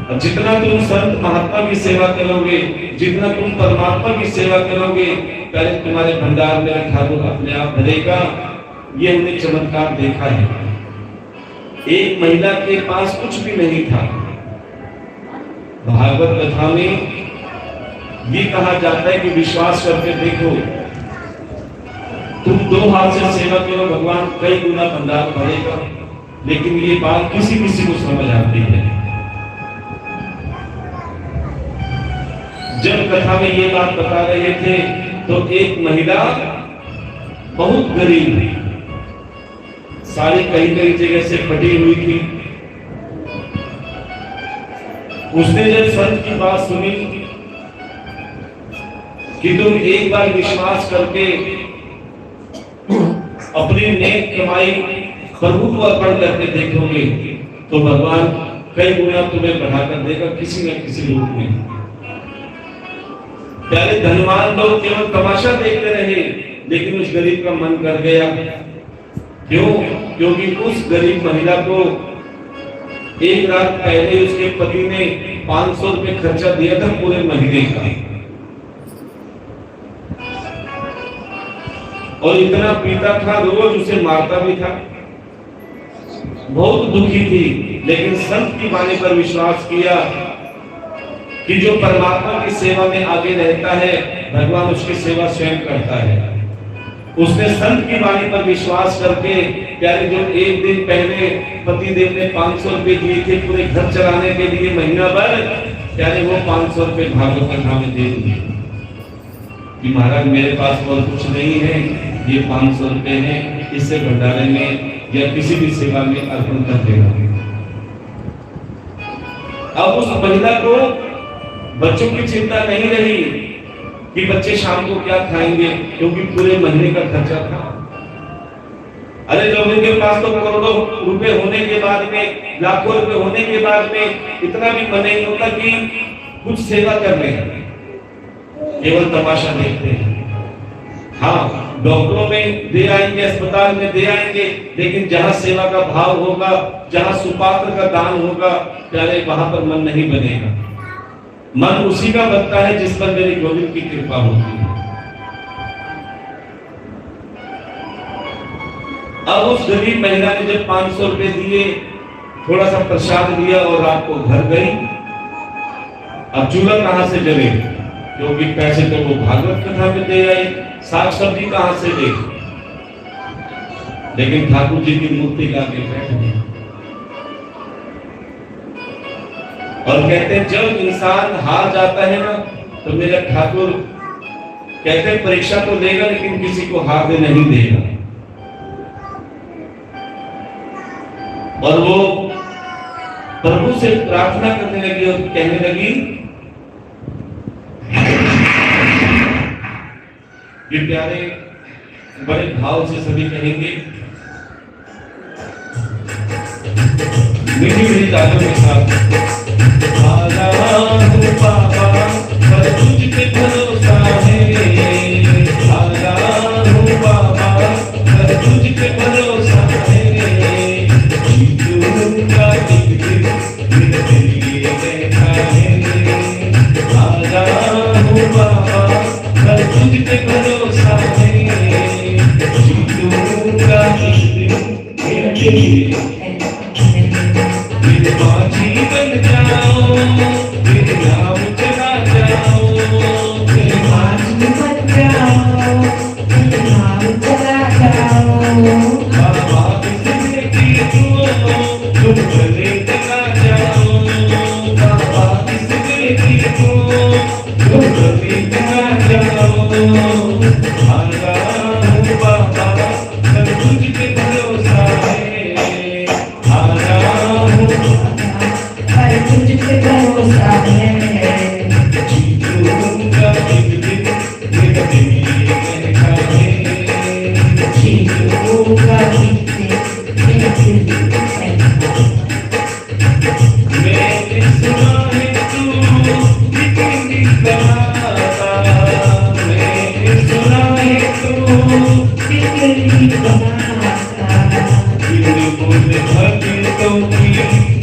और जितना तुम संत महात्मा की सेवा करोगे, जितना तुम परमात्मा की सेवा करोगे, प्यारे तुम्हारे भंडार में ठाकुर अपने आप भरेगा। ये हमने चमत्कार देखा है। एक महिला के पास कुछ भी नहीं था। भागवत कथा में ये कहा जाता है कि विश्वास करके देखो, तुम 2 हाथ से सेवा करो, भगवान कई गुना भंडार भरेगा। लेकिन ये बात किसी किसी को समझ आती है। जब कथा में ये बात बता रहे थे तो एक महिला बहुत गरीब थी, साड़ी कई कई जगह से फटी हुई थी। उसने जब संत की बात सुनी कि तुम एक बार विश्वास करके अपनी नेक कमाई प्रभु को अर्पण करके देखोगे तो भगवान कई गुना तुम्हें बढ़ाकर देगा किसी न किसी रूप में। प्यारे धनवान लोग केवल तमाशा देखते रहे, लेकिन उस गरीब का मन कर गया। क्यों? क्योंकि उस गरीब महिला को एक रात पहले उसके पति ने 500 रुपए खर्चा दिया था पूरे महीने का, और इतना पीता था, रोज उसे मारता भी था। बहुत दुखी थी, लेकिन संत की वाणी पर विश्वास किया कि जो परमात्मा की सेवा में आगे रहता है भगवान उसकी सेवा स्वयं करता है। उसने संत की वाणी पर विश्वास करके प्यारे जो एक दिन पहले पति देव ने 500 रुपए दिए थे पूरे घर चलाने के लिए महीना भर, प्यारे वो 500 रुपए भागवत कथा में दे दिए कि महाराज मेरे पास और कुछ नहीं है, ये 500 रुपए है, इससे भंडारे में या किसी भी सेवा में अर्पण कर देना। अब उस महिला को बच्चों की चिंता नहीं रही कि बच्चे शाम को क्या खाएंगे, क्योंकि पूरे महीने का खर्चा था। अरे लोगों के पास तो करोड़ों रुपए होने के बाद में, लाखों रुपए होने के बाद में इतना भी मन नहीं होता कि कुछ सेवा कर ले, केवल तमाशा देखते हैं। हाँ, डॉक्टरों में दे आएंगे, अस्पताल में दे आएंगे, लेकिन जहां सेवा का भाव होगा, जहां सुपात्र का दान होगा, प्यारे वहां पर मन नहीं बनेगा। मन उसी का बनता है जिस पर मेरे गोविंद की कृपा होती है। अब उस गरीब महिला ने जब 500 रुपए दिए, थोड़ा सा प्रसाद दिया और रात को घर गई। अब चूल्हा कहां से जले, क्योंकि पैसे तो वो भागवत कथा में दे आए, साग सब्जी कहां से दे। लेकिन ठाकुर जी की मूर्ति ला के बैठ गए और कहते हैं जब इंसान हार जाता है ना, तो मेरा ठाकुर कहते हैं परीक्षा तो लेगा लेकिन किसी को हारने नहीं देगा। और वो प्रभु से प्रार्थना करने लगी और कहने लगी कि प्यारे, बड़े भाव से सभी कहेंगे, मीठी मीठी तालियों के साथ, आजा तू बाबा पर तुझ पे भरोसा है, आजा तू बाबा पर तुझ पे भरोसा है, जीतूंगा एक दिन मेरे लिए बैठा है, आजा तू बाबा पर तुझ पे भरोसा है, जीतूंगा एक दिन मेरे लिए। मेरे बाजी बन जाओ, मेरे नाम चला जाओ, मेरे बाजी बन जाओ, मेरे नाम चला जाओ, बाबा किसने की तुम चले चला जाओ, बाबा किसने की तुम चले चला जाओ, आजा हूँ बाबा कर तुझ पे भरोसा है, आजा तुझ पे भरोसा है, जीतूंगा एक दिन मेरा दिल ये कहता है, जीतूंगा एक दिन मेरा दिल ये कहता है। मैंने सुना है तू कितनी बनाता, मैंने सुना है तू कितनी बनाता, बिन बोल भक्तों की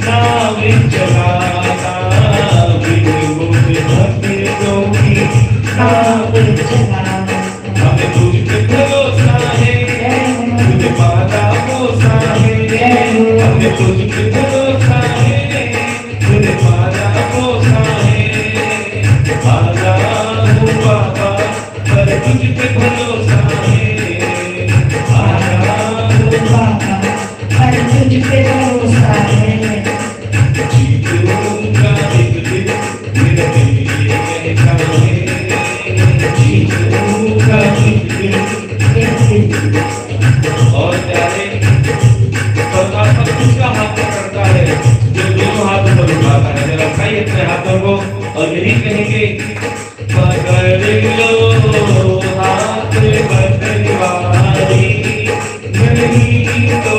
नाम चलाता, बिन बोल भक्तों की नाम चलाता, हमें तुझ पे भरोसा है, तुझे पाना भरोसा है, हमें तुझ पे भरोसा है, तुझे पाना भरोसा है, आजा हूँ बाबा पर तुझ पे भरोसा है, आजा हूँ बाबा पर तुझ पे भरोसा है, जीतूंगा एक दिन मेरा दिल ये कहता है, जीतूंगा एक दिन मेरा दिल। और प्यारे, परमात्मा किसका हाथ पकड़ता है? जो दोनों हाथों पर उठाता है। जरा उठाइए अपने हाथों को और यही कहेंगे, पकड़ लो हाथ बदलवारी, नहीं तो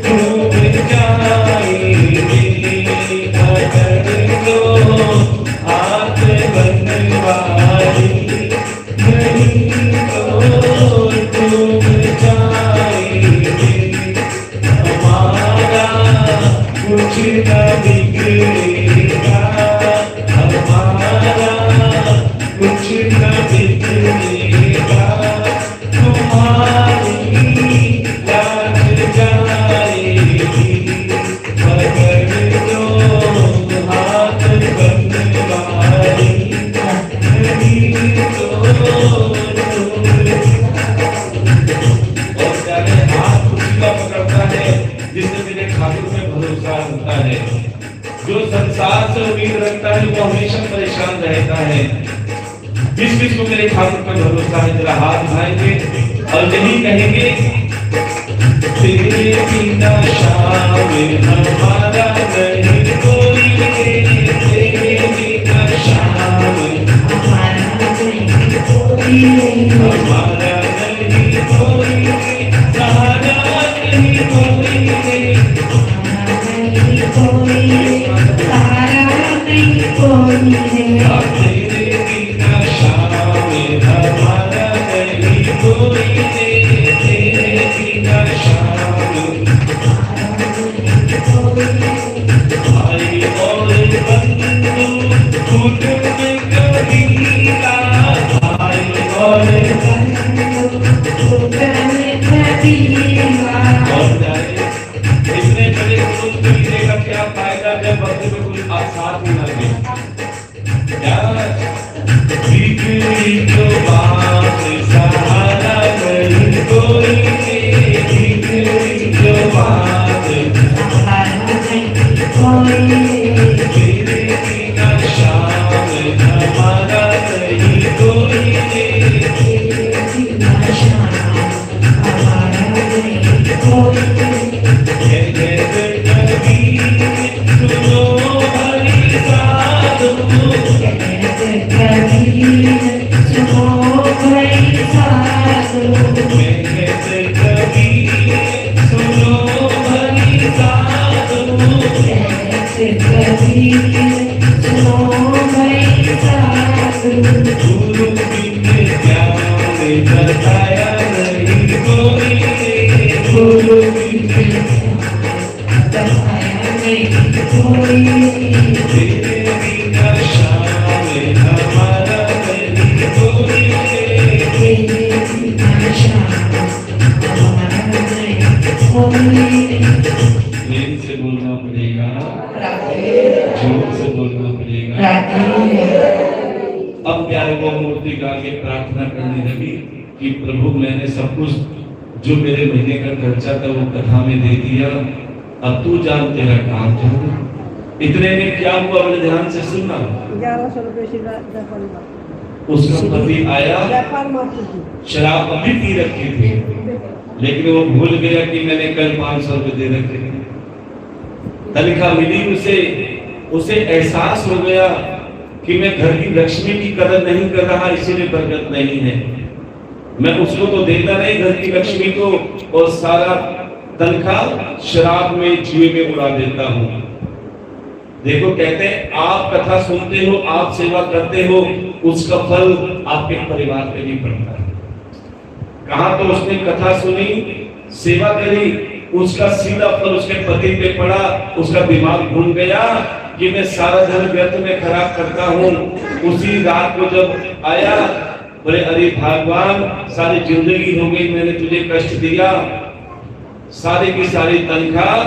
डूब जाएंगे, पकड़ लो हाथ बदलवारी, नहीं तो डूब जाएंगे, हमारा कुछ न बिगड़ेगा, हमारा कुछ न बिगड़ेगा, तुम्हारी लाज जाएगी, पकड़ लो हाथ बंधवारी, नहीं तो और जाने हाथ उसी का पकड़ता है जिससे मेरे ठाकुर में भरोसा होता है। जो संसार से उम्मीद रखता है वो हमेशा परेशान रहता है। जिस किस को मेरे ठाकुर पर भरोसा है, जरा हाथ उठाएंगे और यही कहेंगे, तेरे बिना शामिल हमारा नहीं कोई, तेरे बिना शामिल हमारा नहीं कोई, हमारा नहीं कोई, सहारा नहीं कोई, सहारा नहीं कोई है, तेरे बिना शामिल हमारा नहीं कोई। इतने बड़े ग्रुप मिलने का क्या फायदा जब वक्त में कोई आप साथ में ना दे। बिगड़ी तो बात सहारा नहीं कोई, बिगड़ी तो बात सहारा नहीं कोई, तेरे बिना शाम हमारा नहीं कोई, तेरे बिना शाम हमारा नहीं कोई। प्रेम से बोलना पड़ेगा, जोर से बोलना पड़ेगा। अब प्यारे वो मूर्ति का आगे प्रार्थना करने लगी कि प्रभु मैंने सब कुछ जो मेरे महीने का खर्चा था वो कथा में दे दिया, अब तू जान तेरा काम जान। इतने में क्या हुआ बड़े ध्यान से सुनना। 1100 रुपए उसका पति आया, शराब अभी पी रखी थी, लेकिन वो भूल गया कि मैंने कल 500 रुपए दे रखे। तनख्वाह मिली उसे एहसास हो गया कि मैं घर की लक्ष्मी की कदर नहीं कर रहा, इसीलिए बरकत नहीं है। मैं उसको तो देता नहीं घर की लक्ष्मी को, और सारा तनख्वाह शराब में जुए में उड़ा देता हूँ। देखो कहते हैं आप कथा सुनते हो, आप सेवा करते हो, उसका फल आपके परिवार पे भी पड़ता है। कहां तो उसने कथा सुनी, सेवा करी, उसका सीधा फल उसके पति पे पड़ा। उसका दिमाग घूम गया कि मैं सारा धन व्यर्थ में खराब करता हूँ। उसी रात को जब आया, बोले अरे भगवान सारी जिंदगी हो गई मैंने तुझे कष्ट दिया, सारी की सारी तनख्वाह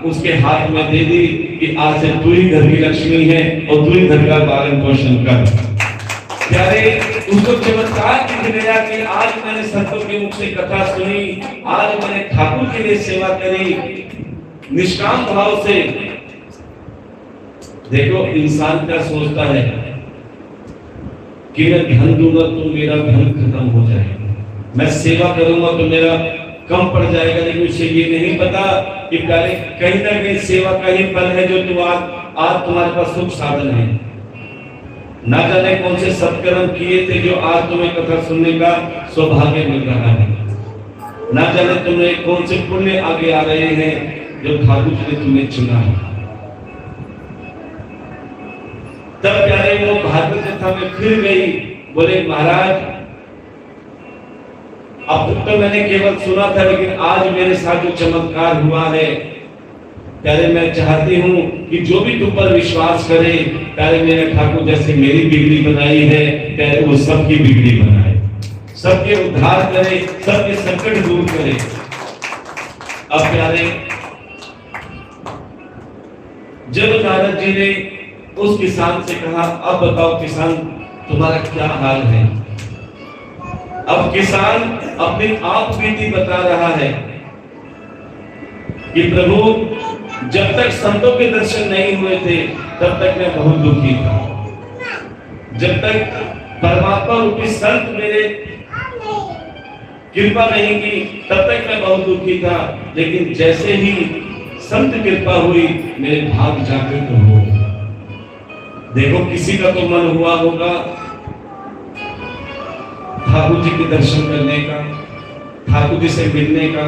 उसके हाथ में दे दी कि आज से तू ही घर की लक्ष्मी है और तू ही घर का पालन पोषण कर। प्यारे उसको चमत्कार दिख गया कि आज मैंने संतों के मुख से कथा सुनी, आज मैंने ठाकुर के लिए सेवा करी निष्काम भाव से। देखो इंसान क्या सोचता है कि मैं धन दूंगा तो मेरा धन खत्म हो जाएगा, मैं सेवा करूंगा तो मेरा कम पड़ जाएगा, लेकिन उसे ये नहीं पता कि प्यारे कहीं ना कहीं सेवा का ही फल है जो तुम आज तुम्हारे पास सुख साधन है। ना जाने कौन से सत्कर्म किए थे जो आज तुम्हें कथा सुनने का सौभाग्य मिल रहा है, ना जाने तुम्हें कौन से पुण्य आगे आ रहे हैं जो ठाकुर जी ने तुम्हें चुना है। तब प्यारे वो भागवत कथा में फिर गई, बोले महाराज अब तो मैंने केवल सुना था, लेकिन आज मेरे साथ जो चमत्कार हुआ है प्यारे मैं चाहती हूँ कि जो भी तुम पर विश्वास करे, प्यारे मेरे ठाकुर जैसे मेरी बिगड़ी बनाई है प्यारे वो सबकी बिगड़ी बनाए, सबके उद्धार करे, सबके संकट दूर करे। अब प्यारे जब नारद जी ने उस किसान से कहा अब बताओ किसान तुम्हारा क्या हाल है। अब किसान अपनी आप बीती बता रहा है कि प्रभु जब तक संतों के दर्शन नहीं हुए थे तब तक मैं बहुत दुखी था, जब तक परमात्मा रूपी संत मेरे कृपा नहीं की तब तक मैं बहुत दुखी था, लेकिन जैसे ही संत कृपा हुई मेरे भाग जागृत हो। देखो किसी का तो मन हुआ होगा ठाकुर जी के दर्शन करने का, ठाकुर जी से मिलने का।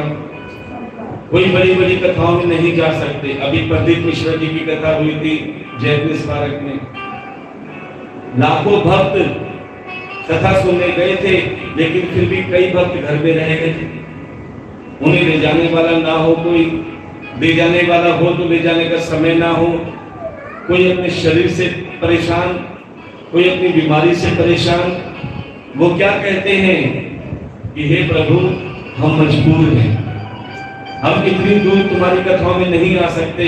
कोई बड़ी बड़ी कथाओं में नहीं जा सकते। अभी प्रदीप मिश्रा जी की कथा हुई थी जयपुर स्मारक में, लाखों भक्त कथा सुनने गए थे, लेकिन फिर भी कई भक्त घर में रह गए थे। उन्हें ले जाने वाला ना हो, कोई ले जाने वाला हो तो ले जाने का समय ना हो, कोई अपने शरीर से परेशान, कोई अपनी बीमारी से परेशान। वो क्या कहते हैं कि हे प्रभु हम मजबूर हैं, हम इतनी दूर तुम्हारी कथाओं में नहीं आ सकते,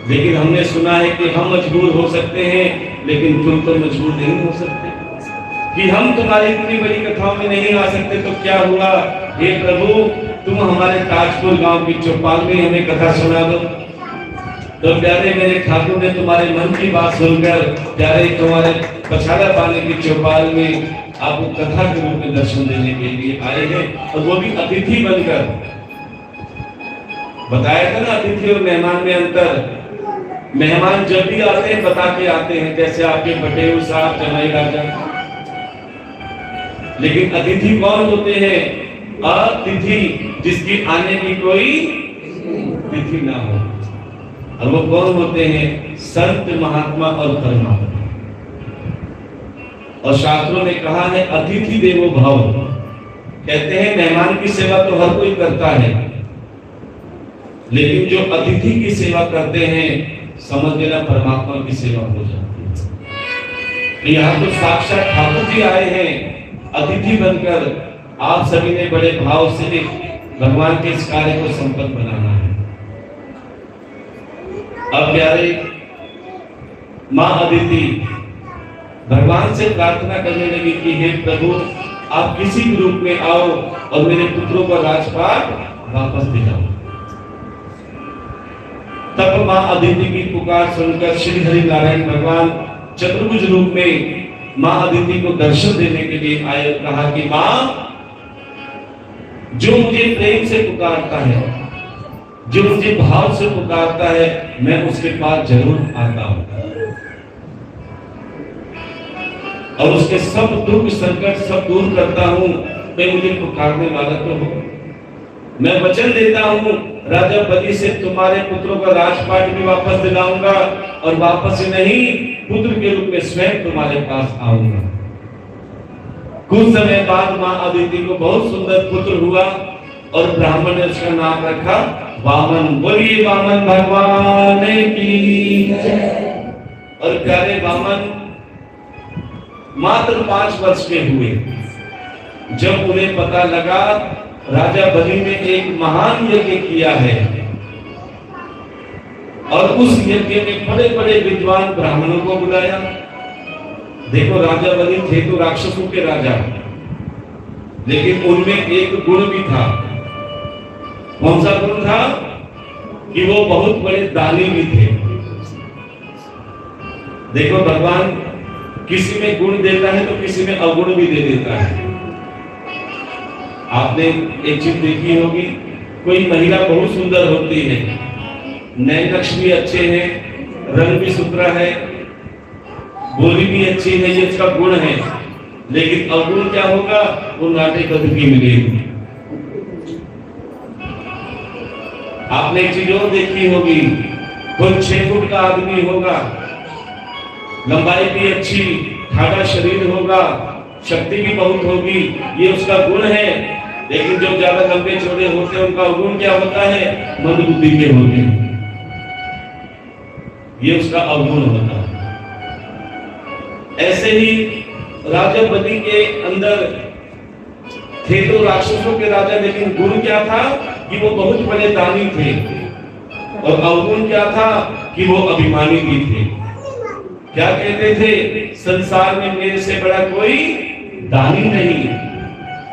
लेकिन हमने सुना है कि हम मजबूर हो सकते हैं, लेकिन तुम तो मजबूर नहीं हो सकते। कि हम तुम्हारी इतनी बड़ी कथाओं में नहीं आ सकते तो क्या हुआ, हे प्रभु तुम हमारे ताजपुर गांव की चौपाल में हमें कथा सुना दो। तो प्यारे मेरे ठाकुर ने तुम्हारे मन की बात सुनकर प्यारे तुम्हारे पछाड़ा पाने की चौपाल में आपको कथा के रूप में दर्शन देने के लिए आए हैं, और वो भी अतिथि बनकर। बताया था ना अतिथि और मेहमान में अंतर। मेहमान जब भी आते हैं बता के आते हैं, जैसे आपके बटेऊ साहब, जमाई राजा। लेकिन अतिथि कौन होते हैं? अतिथि जिसकी आने की कोई तिथि ना हो। और वो कौन होते हैं? संत, महात्मा और परमात्मा। और शास्त्रों ने कहा है अतिथि देवो भव। कहते हैं मेहमान की सेवा तो हर कोई करता है, लेकिन जो अतिथि की सेवा करते हैं समझ लेना परमात्मा की सेवा हो जाती है। यहाँ तो साक्षात ठाकुर जी आए हैं अतिथि बनकर। आप सभी ने बड़े भाव से भगवान के इस कार्य को संपन्न बनाना है। अब प्यारे मां अदिति भगवान से प्रार्थना करने लगी कि हे प्रभु आप किसी भी रूप में आओ और मेरे पुत्रों का राजपाट वापस दिलाओ। तब मां अदिति की पुकार सुनकर श्री हरि नारायण भगवान चतुर्भुज रूप में मां अदिति को दर्शन देने के लिए आए। कहा कि मां, जो मुझे प्रेम से पुकारता है, जो मुझे भाव से पुकारता है, मैं उसके पास जरूर आता हूं और उसके सब दुख संकट सब दूर करता हूं। मैं मुझे पुकारने वाला तो हूं। मैं वचन देता हूं राजा बलि से तुम्हारे पुत्रों का राजपाट भी वापस दिलाऊंगा, और वापस ही नहीं पुत्र के रूप में स्वयं तुम्हारे पास आऊंगा। कुछ समय बाद मां अदिति को बहुत सुंदर पुत्र हुआ और ब्राह्मण ने उसका नाम रखा वामन। बोलिए वामन भगवान की जय। और प्यारे वामन मात्र 5 वर्ष के हुए जब उन्हें पता लगा राजा बलि ने एक महान यज्ञ किया है, और उस यज्ञ में बड़े बड़े विद्वान ब्राह्मणों को बुलाया। देखो राजा बलि थे तो राक्षसों के राजा, लेकिन उनमें एक गुण भी था। कौन सा गुण था? कि वो बहुत बड़े दानी भी थे। देखो भगवान किसी में गुण देता है तो किसी में अवगुण भी दे देता है। आपने एक चीज देखी होगी, कोई महिला बहुत सुंदर होती है, नैन नक्श भी अच्छे हैं, रंग भी सुथरा है, बोली भी अच्छी है, ये इसका गुण है, लेकिन अवगुण क्या होगा? वो नाटे कदकी मिलेगी। आपने एक चीज और देखी होगी, कोई 6 फुट का आदमी होगा, लंबाई भी अच्छी, ठाड़ा शरीर होगा, शक्ति भी बहुत होगी, ये उसका गुण है। लेकिन जो ज्यादा लंबे चौड़े होते हैं उनका अवगुण क्या होता है? मंदबुद्धि के होते हैं, ये उसका अवगुण होता है। ऐसे ही राजा बलि के अंदर थे तो राक्षसों के राजा, लेकिन गुण क्या था? कि वो बहुत बड़े दानी थे, और अवगुण क्या था? कि वो अभिमानी भी थे। क्या कहते थे? संसार में मेरे से बड़ा कोई दानी नहीं।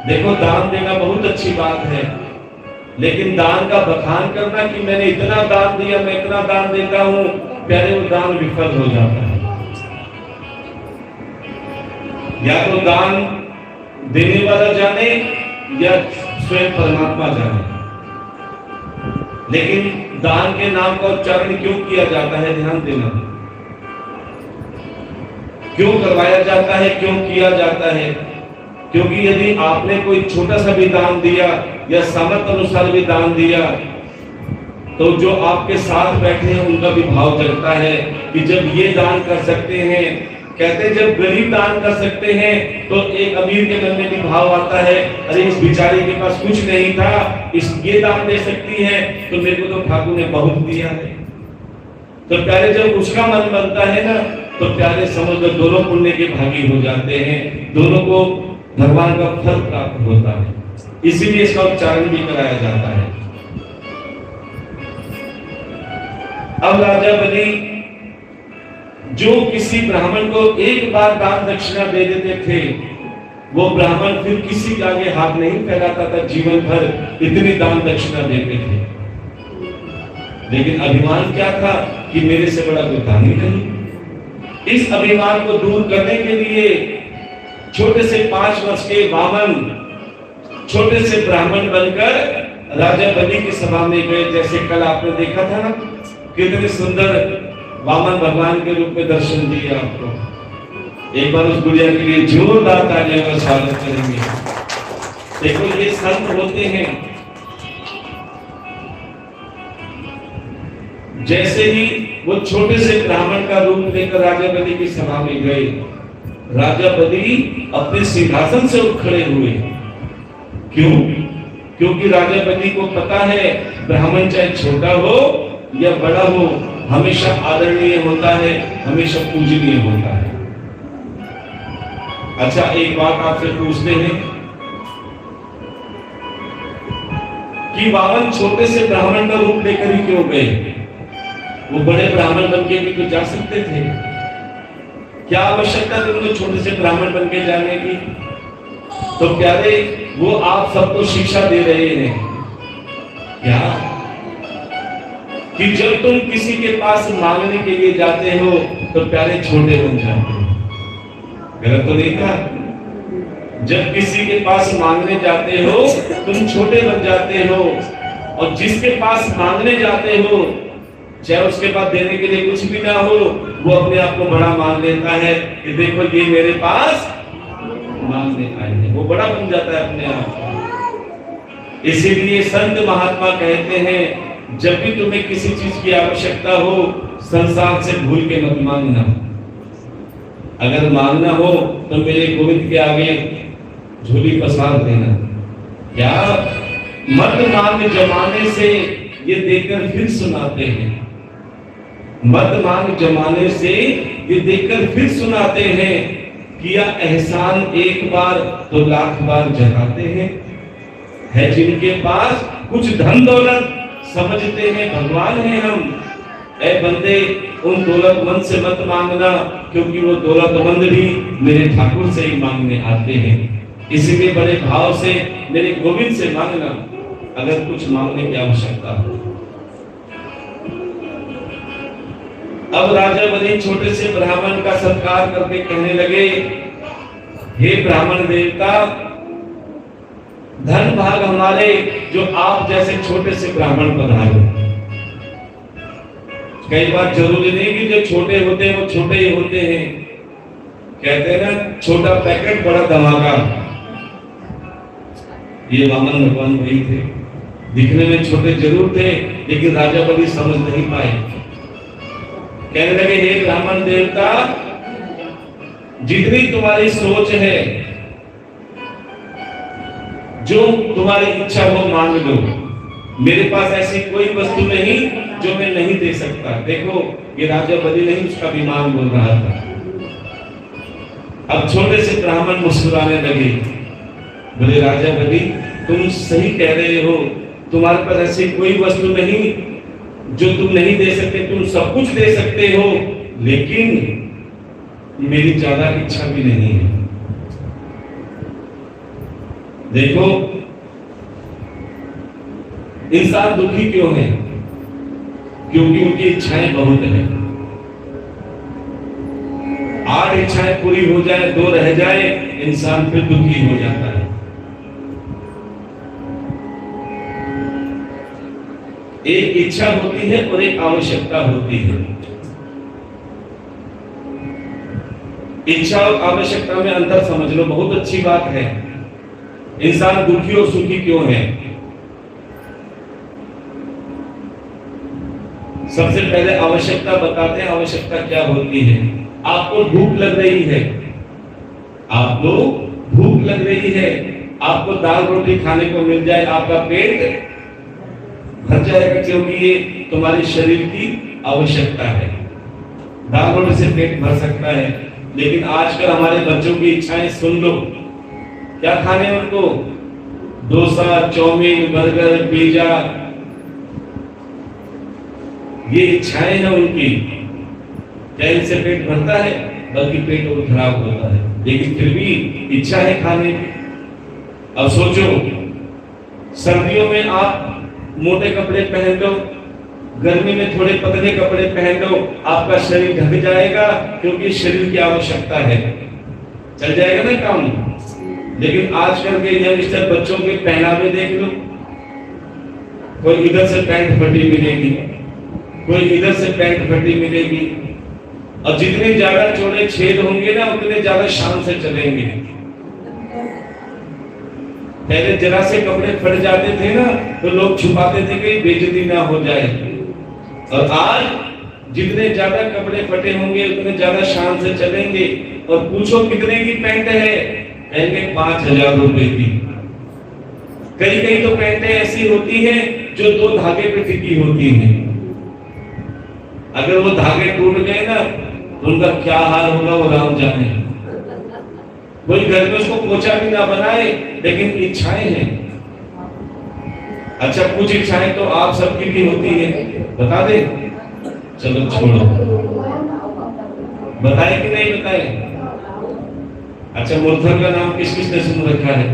देखो दान देना बहुत अच्छी बात है, लेकिन दान का बखान करना कि मैंने इतना दान दिया, मैं इतना दान देता हूं, प्यारे वो दान विफल हो जाता है। या तो दान देने वाला जाने या स्वयं परमात्मा जाने, लेकिन दान के नाम का उच्चारण क्यों किया जाता है? ध्यान देना, क्यों करवाया जाता है, क्यों किया जाता है? क्योंकि यदि आपने कोई छोटा सा भी दान दिया या सामर्थ्य अनुसार भी दान दिया, तो जो आपके साथ बैठे हैं उनका भी भाव जगता है कि जब ये दान कर सकते हैं, कहते हैं जब गरीब दान कर सकते हैं तो एक अमीर के मन में भी भाव आता है, अरे इस बेचारे के पास कुछ नहीं था, इस ये दान दे सकती है, तो मेरे को तो ठाकुर ने बहुत दिया है। तो प्यारे जब उसका मन बनता है ना, तो प्यारे समझ लो दोनों पुण्य के भागी हो जाते हैं, दोनों को भगवान का फल प्राप्त होता है, इसीलिए इसका उच्चारण भी कराया जाता है। अब राजा बलि जो किसी ब्राह्मण को एक बार दान दक्षिणा दे देते थे, वो ब्राह्मण फिर किसी के आगे हाथ नहीं फैलाता था, जीवन भर इतनी दान दक्षिणा देते थे। लेकिन अभिमान क्या था कि मेरे से बड़ा कोई दानी नहीं। इस अभिमान को दूर करने के लिए छोटे से 5 वर्ष के वामन छोटे से ब्राह्मण बनकर राजा बलि की सभा में गए। जैसे कल आपने देखा था ना, कितने सुंदर वामन भगवान के रूप में दर्शन दिए आपको। एक बार उस गुड़िया के लिए जोरदार तालियों का स्वागत करेंगे। देखो ये संत होते हैं, जैसे ही वो छोटे से ब्राह्मण का रूप लेकर राजा बलि की सभा में गए, राजा बलि अपने सिंहासन से उठ खड़े हुए। क्यों? क्योंकि राजा बलि को पता है ब्राह्मण चाहे छोटा हो या बड़ा हो, हमेशा आदरणीय होता है, हमेशा पूजनीय होता है। अच्छा, एक बात आपसे पूछते हैं कि वामन छोटे से ब्राह्मण का रूप लेकर ही क्यों गए? वो बड़े ब्राह्मण बनके भी तो जा सकते थे। क्या आवश्यकता थी उनको छोटे से ब्राह्मण बनके जाने की? तो प्यारे, वो आप सबको शिक्षा दे रहे हैं क्या कि जब तुम किसी के पास मांगने के लिए जाते हो तो प्यारे छोटे बन जाते हो। गलत तो नहीं था? जब किसी के पास मांगने जाते हो तुम छोटे बन जाते हो, और जिसके पास मांगने जाते हो चाहे उसके पास देने के लिए कुछ भी ना हो, वो अपने आप को बड़ा मान लेता है कि देखो ये मेरे पास मांगने आए हैं, वो बड़ा बन जाता है अपने आप। इसीलिए संत महात्मा कहते हैं जब भी तुम्हें किसी चीज की आवश्यकता हो, संसार से भूल के मत मांगना। अगर मांगना हो तो मेरे गोविंद के आगे झोली पसार देना। क्या मत मांग जमाने से ये देकर फिर सुनाते हैं, मत मांग जमाने से ये देकर फिर सुनाते हैं, किया एहसान एक बार तो लाख बार जताते हैं। है जिनके पास कुछ धन दौलत, समझते हैं भगवान है हम। ऐ बंदे, उन दौलतमंद से मत मांगना, क्योंकि वो दौलतमंद भी मेरे ठाकुर से ही मांगने आते हैं। इसीलिए बड़े भाव से मेरे गोविंद से मांगना अगर कुछ मांगने की आवश्यकता हो। अब राजा बलि छोटे से ब्राह्मण का सत्कार करके कहने लगे, हे ब्राह्मण देवता, धन भाग हमारे जो आप जैसे छोटे से ब्राह्मण पधारे। कई बार जरूरी नहीं कि जो छोटे होते हैं वो छोटे ही होते हैं। कहते हैं ना, छोटा पैकेट बड़ा धमाका। ये वामन भगवान वही थे, दिखने में छोटे जरूर थे, लेकिन राजा बलि समझ नहीं पाए। कहने लगे, हे ब्राह्मण देवता, जितनी तुम्हारी सोच है, जो तुम्हारी इच्छा हो मांग लो। मेरे पास ऐसी कोई वस्तु नहीं जो मैं नहीं दे सकता। देखो, ये राजा बलि नहीं, उसका विमान बोल रहा था। अब छोटे से ब्राह्मण मुस्कुराने लगे, बोले, राजा बलि तुम सही कह रहे हो, तुम्हारे पास ऐसी कोई वस्तु नहीं जो तुम नहीं दे सकते, तुम सब कुछ दे सकते हो, लेकिन मेरी ज्यादा इच्छा भी नहीं है। देखो, इंसान दुखी क्यों है? क्योंकि उनकी इच्छाएं बहुत हैं। 8 इच्छाएं पूरी हो जाए, 2 रह जाए, इंसान फिर दुखी हो जाता है। एक इच्छा होती है और एक आवश्यकता होती है। इच्छा और आवश्यकता में अंतर समझ लो, बहुत अच्छी बात है। इंसान दुखी और सुखी क्यों है? सबसे पहले आवश्यकता बताते हैं, आवश्यकता क्या होती है। आपको भूख लग रही है, आपको भूख लग रही है, आपको दाल रोटी खाने को मिल जाए, आपका पेट भर जाएगा, क्योंकि ये तुम्हारे शरीर की आवश्यकता है। दाल रोटी से पेट भर सकता है, लेकिन आजकल हमारे बच्चों की इच्छाएं सुन लो। क्या खाने उनको? डोसा, चाउमीन, बर्गर, पिज्जा, ये इच्छाएं ना उनकी। क्या इनसे पेट भरता है? बल्कि पेट और खराब होता है, लेकिन फिर भी इच्छा है खाने की। अब सोचो, सर्दियों में आप मोटे कपड़े पहन लो, गर्मी में थोड़े पतले कपड़े पहन लो, आपका शरीर ढक जाएगा, क्योंकि शरीर की आवश्यकता है, चल जाएगा ना काम। लेकिन आजकल के यंगस्टर बच्चों के पहनावे देख लो, कोई इधर से पैंट फटी मिलेगी, कोई इधर से पैंट फटी मिलेगी, और जितने ज्यादा चौड़े छेद होंगे ना, उतने ज्यादा शान से चलेंगे। पहले जरा से कपड़े फट जाते थे ना, तो लोग छुपाते थे कि बेइज्जती ना हो जाए, और आज जितने ज्यादा कपड़े फटे होंगे उतने ज्यादा शान से चलेंगे। और पूछो कितने की पैंट है? कहेंगे 5,000 रुपए की। कई कई तो पैंटें ऐसी होती हैं जो 2 धागे पे टिकी होती हैं। अगर वो धागे टूट गए ना, तो उनका क्या हाल होगा वो राम जाने। कोई घर में उसको पोछा भी ना बनाए, लेकिन इच्छाएं हैं। अच्छा, कुछ इच्छाएं तो आप सबकी भी होती है, बता दे? चलो छोड़ो, बताए कि नहीं बताए? अच्छा, मुर्थल का नाम किस किस ने सुन रखा है?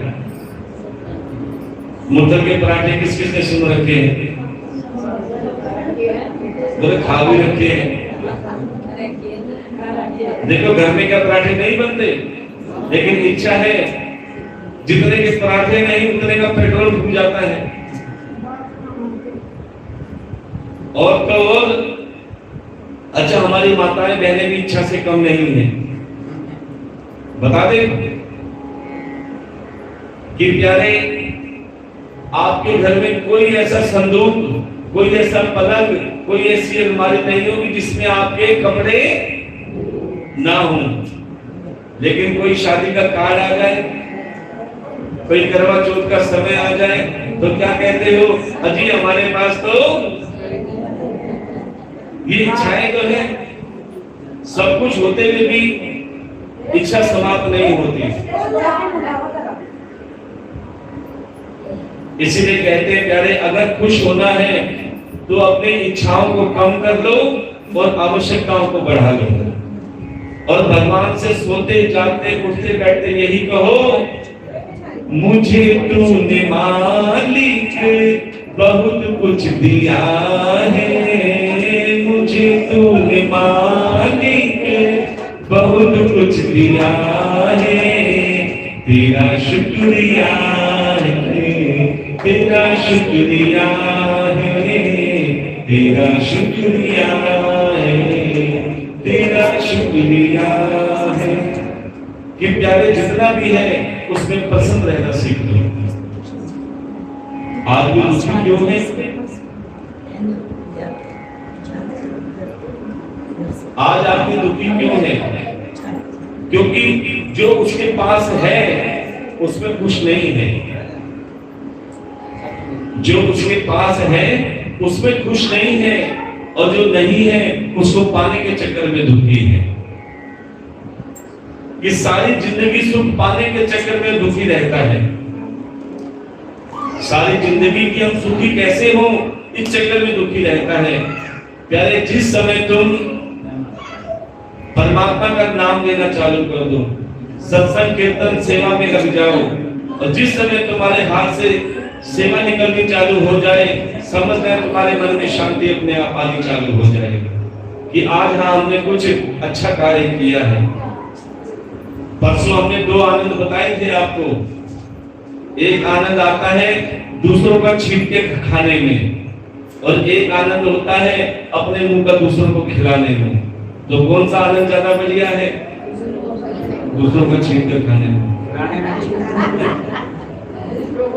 मुर्थल के पराठे किस किस ने सुन रखे हैं? बोले खा भी रखे हैं। देखो, घर में क्या पराठे नहीं बनते, लेकिन इच्छा है। जितने के पराठे नहीं, उतने का पेट्रोल फूक जाता है। और तो और, अच्छा, हमारी माताएं बहनें भी इच्छा से कम नहीं है। बता दे कि प्यारे, आपके घर में कोई ऐसा संदूक, कोई ऐसा पलंग, कोई ऐसी अलमारी नहीं होगी जिसमें आपके कपड़े ना हो। लेकिन कोई शादी का कार्ड आ जाए, कोई करवा चौथ का समय आ जाए, तो क्या कहते हो? अजी हमारे पास तो ये इच्छाएं तो है। सब कुछ होते हुए भी इच्छा समाप्त नहीं होती। इसीलिए कहते हैं प्यारे, अगर खुश होना है तो अपनी इच्छाओं को कम कर लो और आवश्यकताओं को बढ़ा लो। और भगवान से सोते जागते उठते बैठते यही कहो, मुझे तूने मालिक बहुत कुछ दिया है, मुझे तूने मालिक बहुत कुछ दिया है, तेरा शुक्रिया है, तेरा शुक्रिया है, तेरा शुक्रिया है, तेरा शुक्रिया है। कि प्यारे, जितना भी है उसमें पसंद रहना सीख लो। आदमी दुखी क्यों है? आज आदमी दुखी क्यों है? क्योंकि जो उसके पास है उसमें खुश नहीं है। जो उसके पास है उसमें खुश नहीं है, और जो नहीं है उसको पाने के चक्कर में दुखी है। ये सारी जिंदगी सुख पाने के चक्कर में दुखी रहता है। सारी जिंदगी की हम सुखी कैसे हो, इस चक्कर में दुखी रहता है। प्यारे, जिस समय तुम परमात्मा का नाम लेना चालू कर दो, सत्संग कीर्तन सेवा में लग जाओ, और जिस समय तुम्हारे हाथ से सेवा निकलनी चालू हो जाए, समझ लें तुम्हारे मन में शांति अपने आप आनी चालू हो जाएगी कि आज हाँ, हमने कुछ अच्छा कार्य किया है। परसों हमने 2 आनंद बताए थे आपको। एक आनंद आता है दूसरों का छीन के खाने में, और एक आनंद होता है अपने मुंह का दूसरों को खिलाने में। तो कौन सा आनंद ज्यादा बढ़िया है? दूसरों का छीन कर खाने में।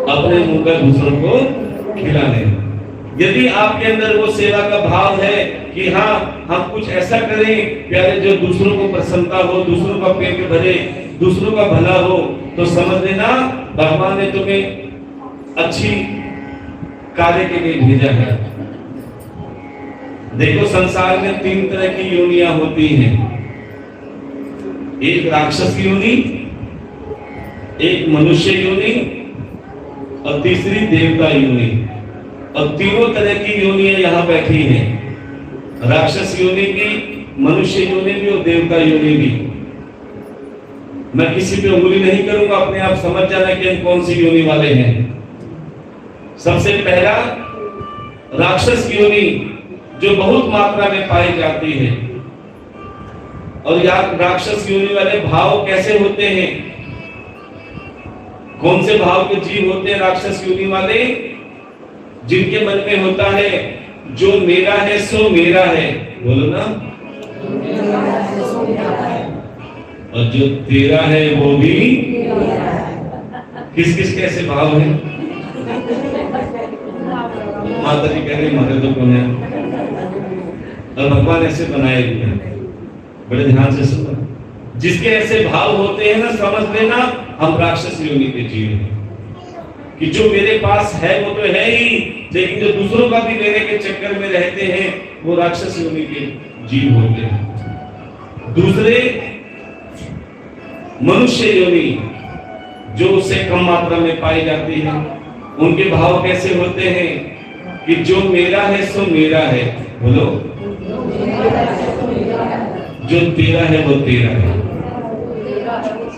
अपने मुंह का दूसरों को खिलाने में। यदि आपके अंदर वो सेवा का भाव है कि हाँ, हम कुछ ऐसा करें प्यारे जो दूसरों को प्रसन्नता हो, दूसरों का पेट भरे, दूसरों का भला हो, तो समझ लेना भगवान ने तुम्हें अच्छी कार्य के लिए भेजा है। देखो, संसार में 3 तरह की योनियां होती हैं। एक राक्षस योनि, एक मनुष्य योनि और तीसरी देवता योनि, और तीनों तरह की योनियां यहाँ बैठी हैं, राक्षस योनि भी, मनुष्य योनि भी और देवता योनि भी। मैं किसी पे उंगली नहीं करूंगा, अपने आप समझ जाना कि हम कौन सी योनि वाले हैं। सबसे पहला राक्षस योनि, जो बहुत मात्रा में पाई जाती है। और राक्षस योनि वाले भाव कैसे होते हैं? कौन से भाव के जीव होते हैं राक्षस योनि वाले? जिनके मन में होता है जो मेरा है सो मेरा है, बोलो ना, और जो तेरा है वो भी। किस किस कैसे भाव है? माता जी कह रहे हमारे तो कौन है, और भगवान ऐसे बनाए हुए हैं। बड़े ध्यान से सुनो, जिसके ऐसे भाव होते हैं ना, समझ लेना हम राक्षस योनि के जीव हैं। कि जो मेरे पास है वो तो है ही, लेकिन जो दूसरों का भी लेने के चक्कर में रहते हैं वो राक्षस योनि के जीव होते हैं। दूसरे मनुष्य योनि, जो उससे कम मात्रा में पाई जाती है, उनके भाव कैसे होते हैं कि जो मेरा है सो मेरा है, बोलो, जो तेरा है वो तेरा है।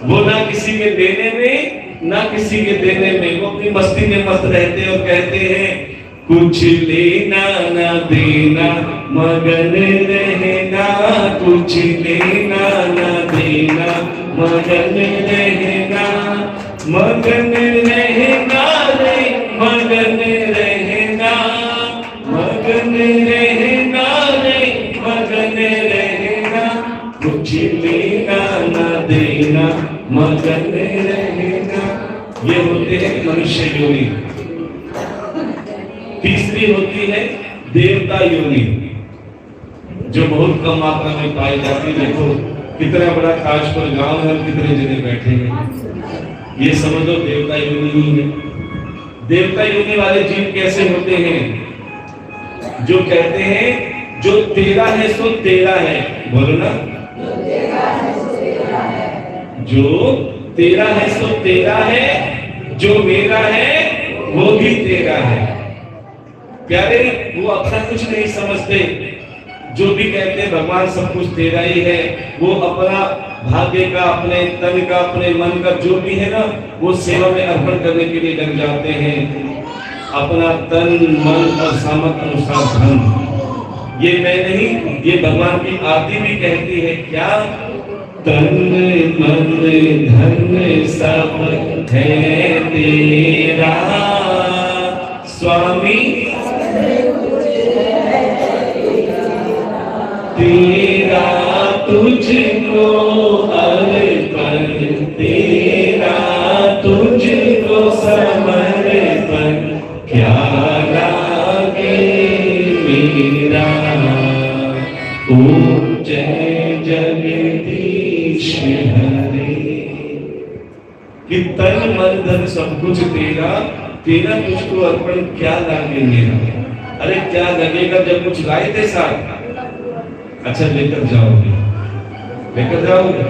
वो ना किसी के देने में ना किसी के देने में, वो अपनी मस्ती में मस्त रहते हैं और कहते हैं कुछ लेना ना देना मगन रहना, कुछ लेना ना देना मगन रहना, मगन रहना रे मगन रहना, मगन रहना रे मगन रहना, कुछ लेना ना देना मगन रहना। ये होते हैं मनुष्य योनि। तीसरी होती है देवता योनि, जो बहुत कम मात्रा में पाई जाती है। देखो कितना बड़ा ताजपुर गांव है और कितने जने बैठे हैं, ये समझ लो देवता योनि ही है। देवता योनि वाले जीव कैसे होते हैं? जो कहते हैं जो तेरा है सो तेरा है, बोलो ना, जो तेरा है सो तेरा है, जो मेरा है वो भी तेरा है। प्यारे, वो अपना कुछ नहीं समझते। जो भी कहते हैं भगवान सब कुछ तेरा ही है, वो अपना भाग्य का, अपने तन का, अपने मन का जो भी है ना, वो सेवा में अर्पण करने के लिए लग जाते हैं। अपना तन मन और सामर्थ्य अनुसार धन, ये मैं नहीं, ये भगवान की आरती भी कहती है क्या? तन मन धन सब है तेरा स्वामी, तेरा तुझको अर्पण, तेरा तुझको समर्पण, क्या लागे मेरा। ओम जय जगदीश हरे। कि तन मन धन सब कुछ तेरा, तेरा तुझको अर्पण, क्या लागे मेरा। अरे क्या लगेगा जब कुछ लाए थे साथ? अच्छा लेकर जाओगे, लेकर जाओगे।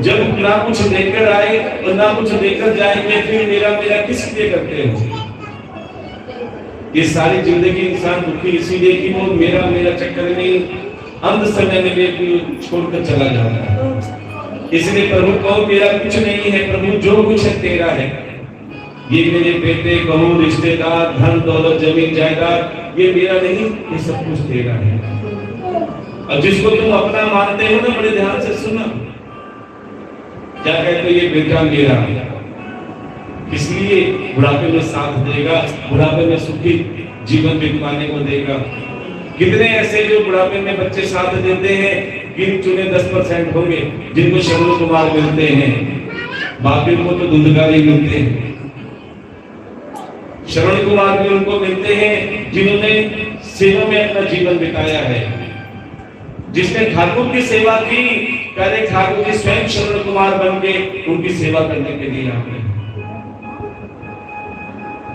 जब ना कुछ लेकर आए और ना कुछ लेकर जाएंगे, फिर मेरा मेरा किस लिए करते हो? ये सारी जिंदगी इंसान दुखी इसीलिए कि वो मेरा मेरा चक्कर में अंत समय में छोड़कर चला जाता है। इसलिए प्रभु को मेरा कुछ नहीं है, प्रभु जो कुछ है तेरा है। ये मेरे बेटे बहू रिश्तेदार धन दौलत जमीन जायदाद ये मेरा नहीं, ये सब कुछ तेरा है। और जिसको तुम अपना मानते हो ना, बड़े ध्यान से सुना, क्या कहते हो? ये बेटा मेरा, इसलिए बुढ़ापे में साथ देगा, बुढ़ापे में सुखी जीवन बिताने को देगा। कितने ऐसे जो बुढ़ापे में बच्चे साथ देते हैं, गिन चुने 10% होंगे जिनको श्रवण कुमार मिलते हैं। बाकी को तो धुंधकारी मिलते हैं। श्रवण कुमार भी उनको मिलते हैं जिन्होंने सेवा में अपना जीवन बिताया है। जिसने ठाकुर की सेवा की, कहते ठाकुर जी स्वयं श्रवण कुमार बन के उनकी सेवा करने के लिए आते हैं।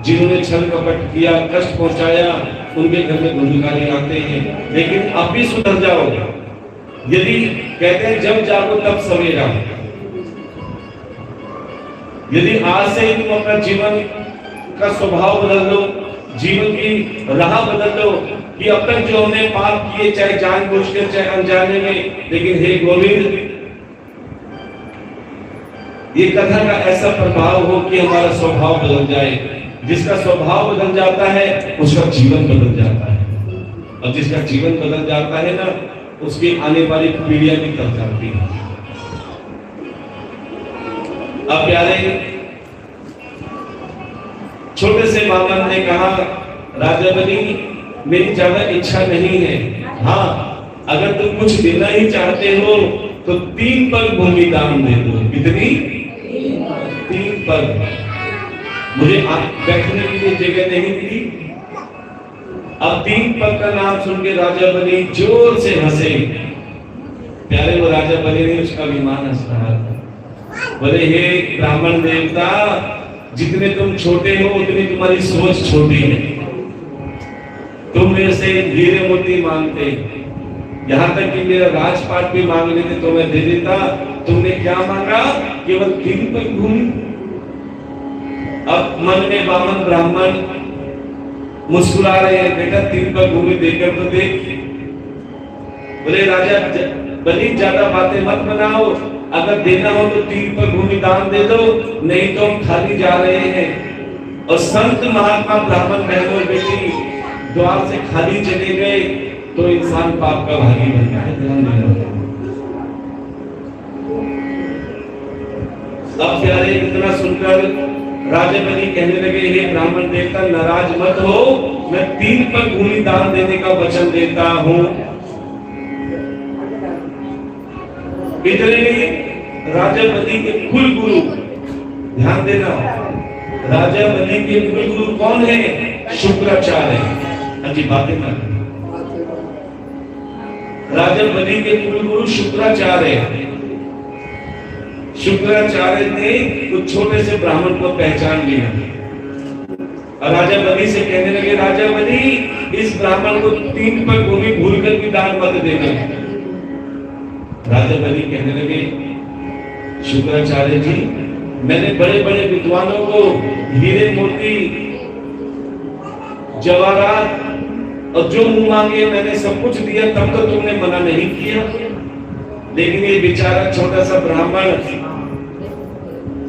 जिन्होंने छल कपट किया, कष्ट पहुंचाया, उनके घर में धुंधकारी आते हैं। लेकिन अब भी सुधर जाओ। यदि कहते हैं जब जागो तब सवेरा, यदि आज से ही तुम अपना जीवन का स्वभाव बदल लो, जीवन की राह बदल लो, कि अब तक जो हमने पाप किए, चाहे जानबूझकर चाहे अनजाने में, लेकिन हे गोविंद, ये कथा का ऐसा प्रभाव हो कि हमारा स्वभाव बदल जाए। जिसका स्वभाव बदल जाता है उसका जीवन बदल जाता है, और जिसका जीवन बदल जाता है ना, उसकी आने वाली पीढ़ियां भी बदल जाती है। अब प्यारे, छोटे से बामन ने कहा, राजा बलि, मेरी ज्यादा इच्छा नहीं है, हाँ अगर तुम कुछ देना ही चाहते हो तो 3 पग भूमि दान दे दो। कितनी? 3 पग। मुझे बैठने के लिए जगह नहीं मिली। अब 3 पग का नाम सुन के राजा बलि जोर से हंसे। प्यारे, वो राजा बलि नहीं, उसका विमान हंस रहा था। बोले, हे ब्राह्मण देवता, जितने तुम छोटे हो उतनी तुम्हारी सोच छोटी है। तुम मेरे से हीरे मोती मांगते, यहाँ तक कि मेरा राजपाट भी मांग लेते तो मैं दे देता। तुमने क्या मांगा? केवल 3 पग भूमि। अब मन में बामन ब्राह्मण मुस्कुरा रहे हैं, बेटा 3 पग भूमि देकर तो देख। बोले, राजा बलि, ज्यादा बातें मत बनाओ, अगर देना हो तो 3 पग भूमि दान दे दो, नहीं तो हम खाली जा रहे हैं। और संत महात्मा ब्राह्मण बहनों बेटी द्वार से खाली चले गए तो इंसान पाप का भागी बनता है। ध्यान देना। अब प्यारे, इतना सुनकर राजा बलि कहने लगे, हे ब्राह्मण देवता, नाराज मत हो, मैं 3 पग भूमि दान देने का वचन देता हूं। इतने राजा बलि के कुल गुरु, ध्यान देना, राजा बलि के कुल गुरु कौन है? शुक्राचार्य। अच्छी बातें ना, राजा बलि के कुल गुरु शुक्राचार्य। शुक्राचार्य ने कुछ छोटे से ब्राह्मण को पहचान लिया और राजा बलि से कहने लगे, राजा बलि, इस ब्राह्मण को 3 पग भूमि भूलकर भी दान मत देना। राजा बलि कहने लगे, शुक्राचार्य जी, मैंने बड़े बड़े विद्वानों को हीरे मोती जवाहरात और जो मुंह मांगे मैंने सब कुछ दिया, तब तो तुमने मना नहीं किया। लेकिन ये बेचारा छोटा सा ब्राह्मण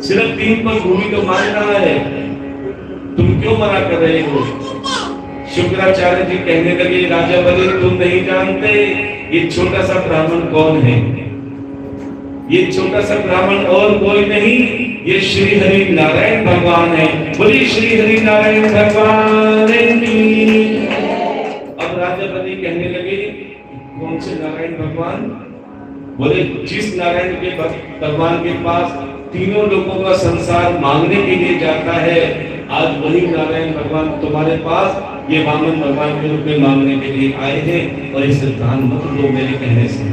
सिर्फ 3 पग भूमि तो मांग रहा है, तुम क्यों मना कर रहे हो? शुक्राचार्य जी कहने लगे, राजा बलि, तुम नहीं जानते ये छोटा सा ब्राह्मण कौन है। ये छोटा सा ब्राह्मण और कोई नहीं, ये श्री हरि नारायण भगवान है। बोलिए श्री हरि नारायण भगवान की। अब राजा बलि कहने लगे, कौन से नारायण भगवान? बोले, जिस नारायण के भगवान के पास तीनों लोगों का संसार मांगने के लिए जाता है, आज वही नारायण भगवान तुम्हारे पास ये वामन भगवान के रूप में मांगने के लिए आए हैं, और इसे दान मत दो मेरे कहने से।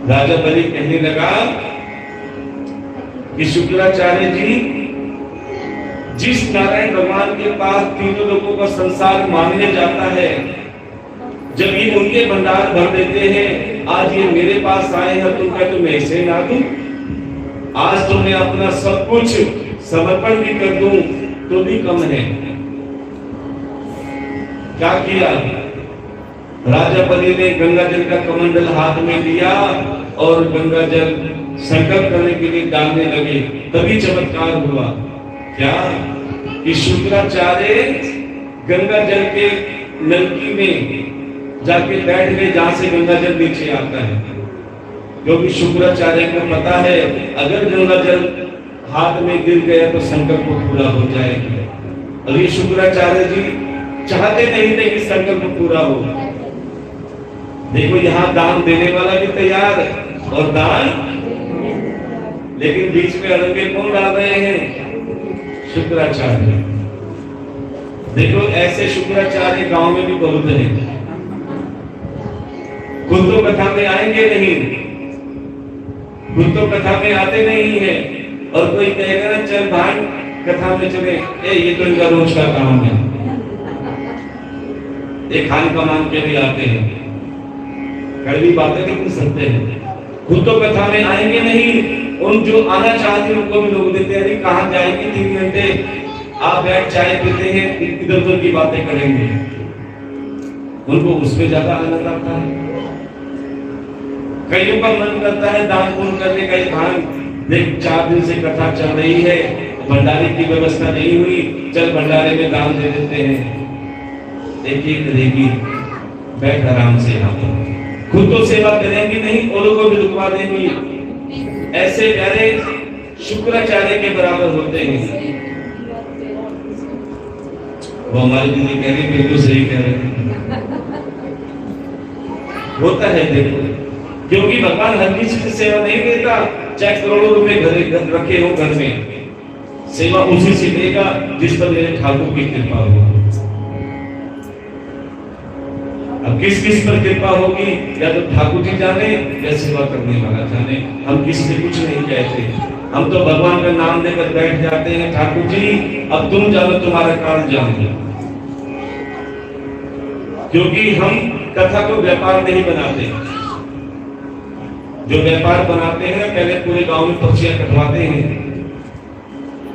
राजा बलि कहने लगा कि शुक्राचार्य जी, जिस नारायण भगवान के पास तीनों लोगों का संसार मांगने जाता है, जब ये उनके भंडार भर देते हैं, आज ये मेरे पास आए हैं, तुम कहते मैं इसे ना दूं? आज तो मैं अपना सब कुछ समर्पण भी कर दूं तो भी कम है। क्या किया? राजा बलि ने गंगा जल का कमंडल हाथ में लिया और गंगा जल संकल्प करने के लिए डालने लगे। तभी चमत्कार हुआ। क्या कि शुक्राचार्य गंगा जल के नलकी में जाके बैठ गए, जहां से गंगा जल नीचे आता है, क्योंकि शुक्राचार्य को पता है अगर गंगा जल हाथ में गिर गया तो संकल्प पूरा हो जाएगा। और ये शुक्राचार्य जी चाहते नहीं थे कि संकल्प पूरा हो। देखो यहाँ दान देने वाला भी तैयार और दान, लेकिन बीच में अड़ंगे कौन डाल रहे हैं? शुक्राचार्य। देखो ऐसे शुक्राचार्य गांव में भी बहुत है। खुद तो कथा में आएंगे नहीं, खुद तो कथा में आते नहीं है, और कोई कहेगा ना चल भाई कथा में चले, ये तो इनका रोज का काम है, ये खान का मान के भी आते हैं। कड़वी बातें लेकिन सत्य है। खुद तो कथा में आएंगे नहीं, उन जो आना चाहते हैं उनको भी लोग देते हैं। कहाँ जाएंगे 3 घंटे, आप बैठ चाय पीते हैं, इधर उधर की बातें करेंगे, उनको उसमें ज्यादा आनंद आता है। कईयों का मन करता है दान पुण्य करने का, भान देख 4 दिन से कथा चल रही है, भंडारे की व्यवस्था नहीं हुई, चल भंडारे में दान दे देते हैं। एक एक करेगी, बैठ आराम से, यहाँ पर खुद तो सेवा करेंगी नहीं, औरों को भी रुकवा देंगी। ऐसे प्यारे शुक्राचार्य के बराबर होते हैं। वो हमारी दीदी कह रही, बिल्कुल सही कह रहे होता है। देखो, क्योंकि भगवान हर किसी से सेवा नहीं देता, चाहे करोड़ों रुपए घर रखे हो घर में, सेवा उसी से देगा जिस पर मेरे ठाकुर की कृपा हो। अब किस किस पर कृपा होगी, या तो ठाकुर जी जाने या सेवा करने वाला जाने। हम किसी से कुछ नहीं कहते, हम तो भगवान का नाम लेकर बैठ जाते हैं, ठाकुर जी अब तुम जानो, तुम्हारा काम जान लो। क्योंकि हम कथा को व्यापार नहीं बनाते। जो व्यापार बनाते हैं, पहले पूरे गांव में पर्चियां कटवाते हैं,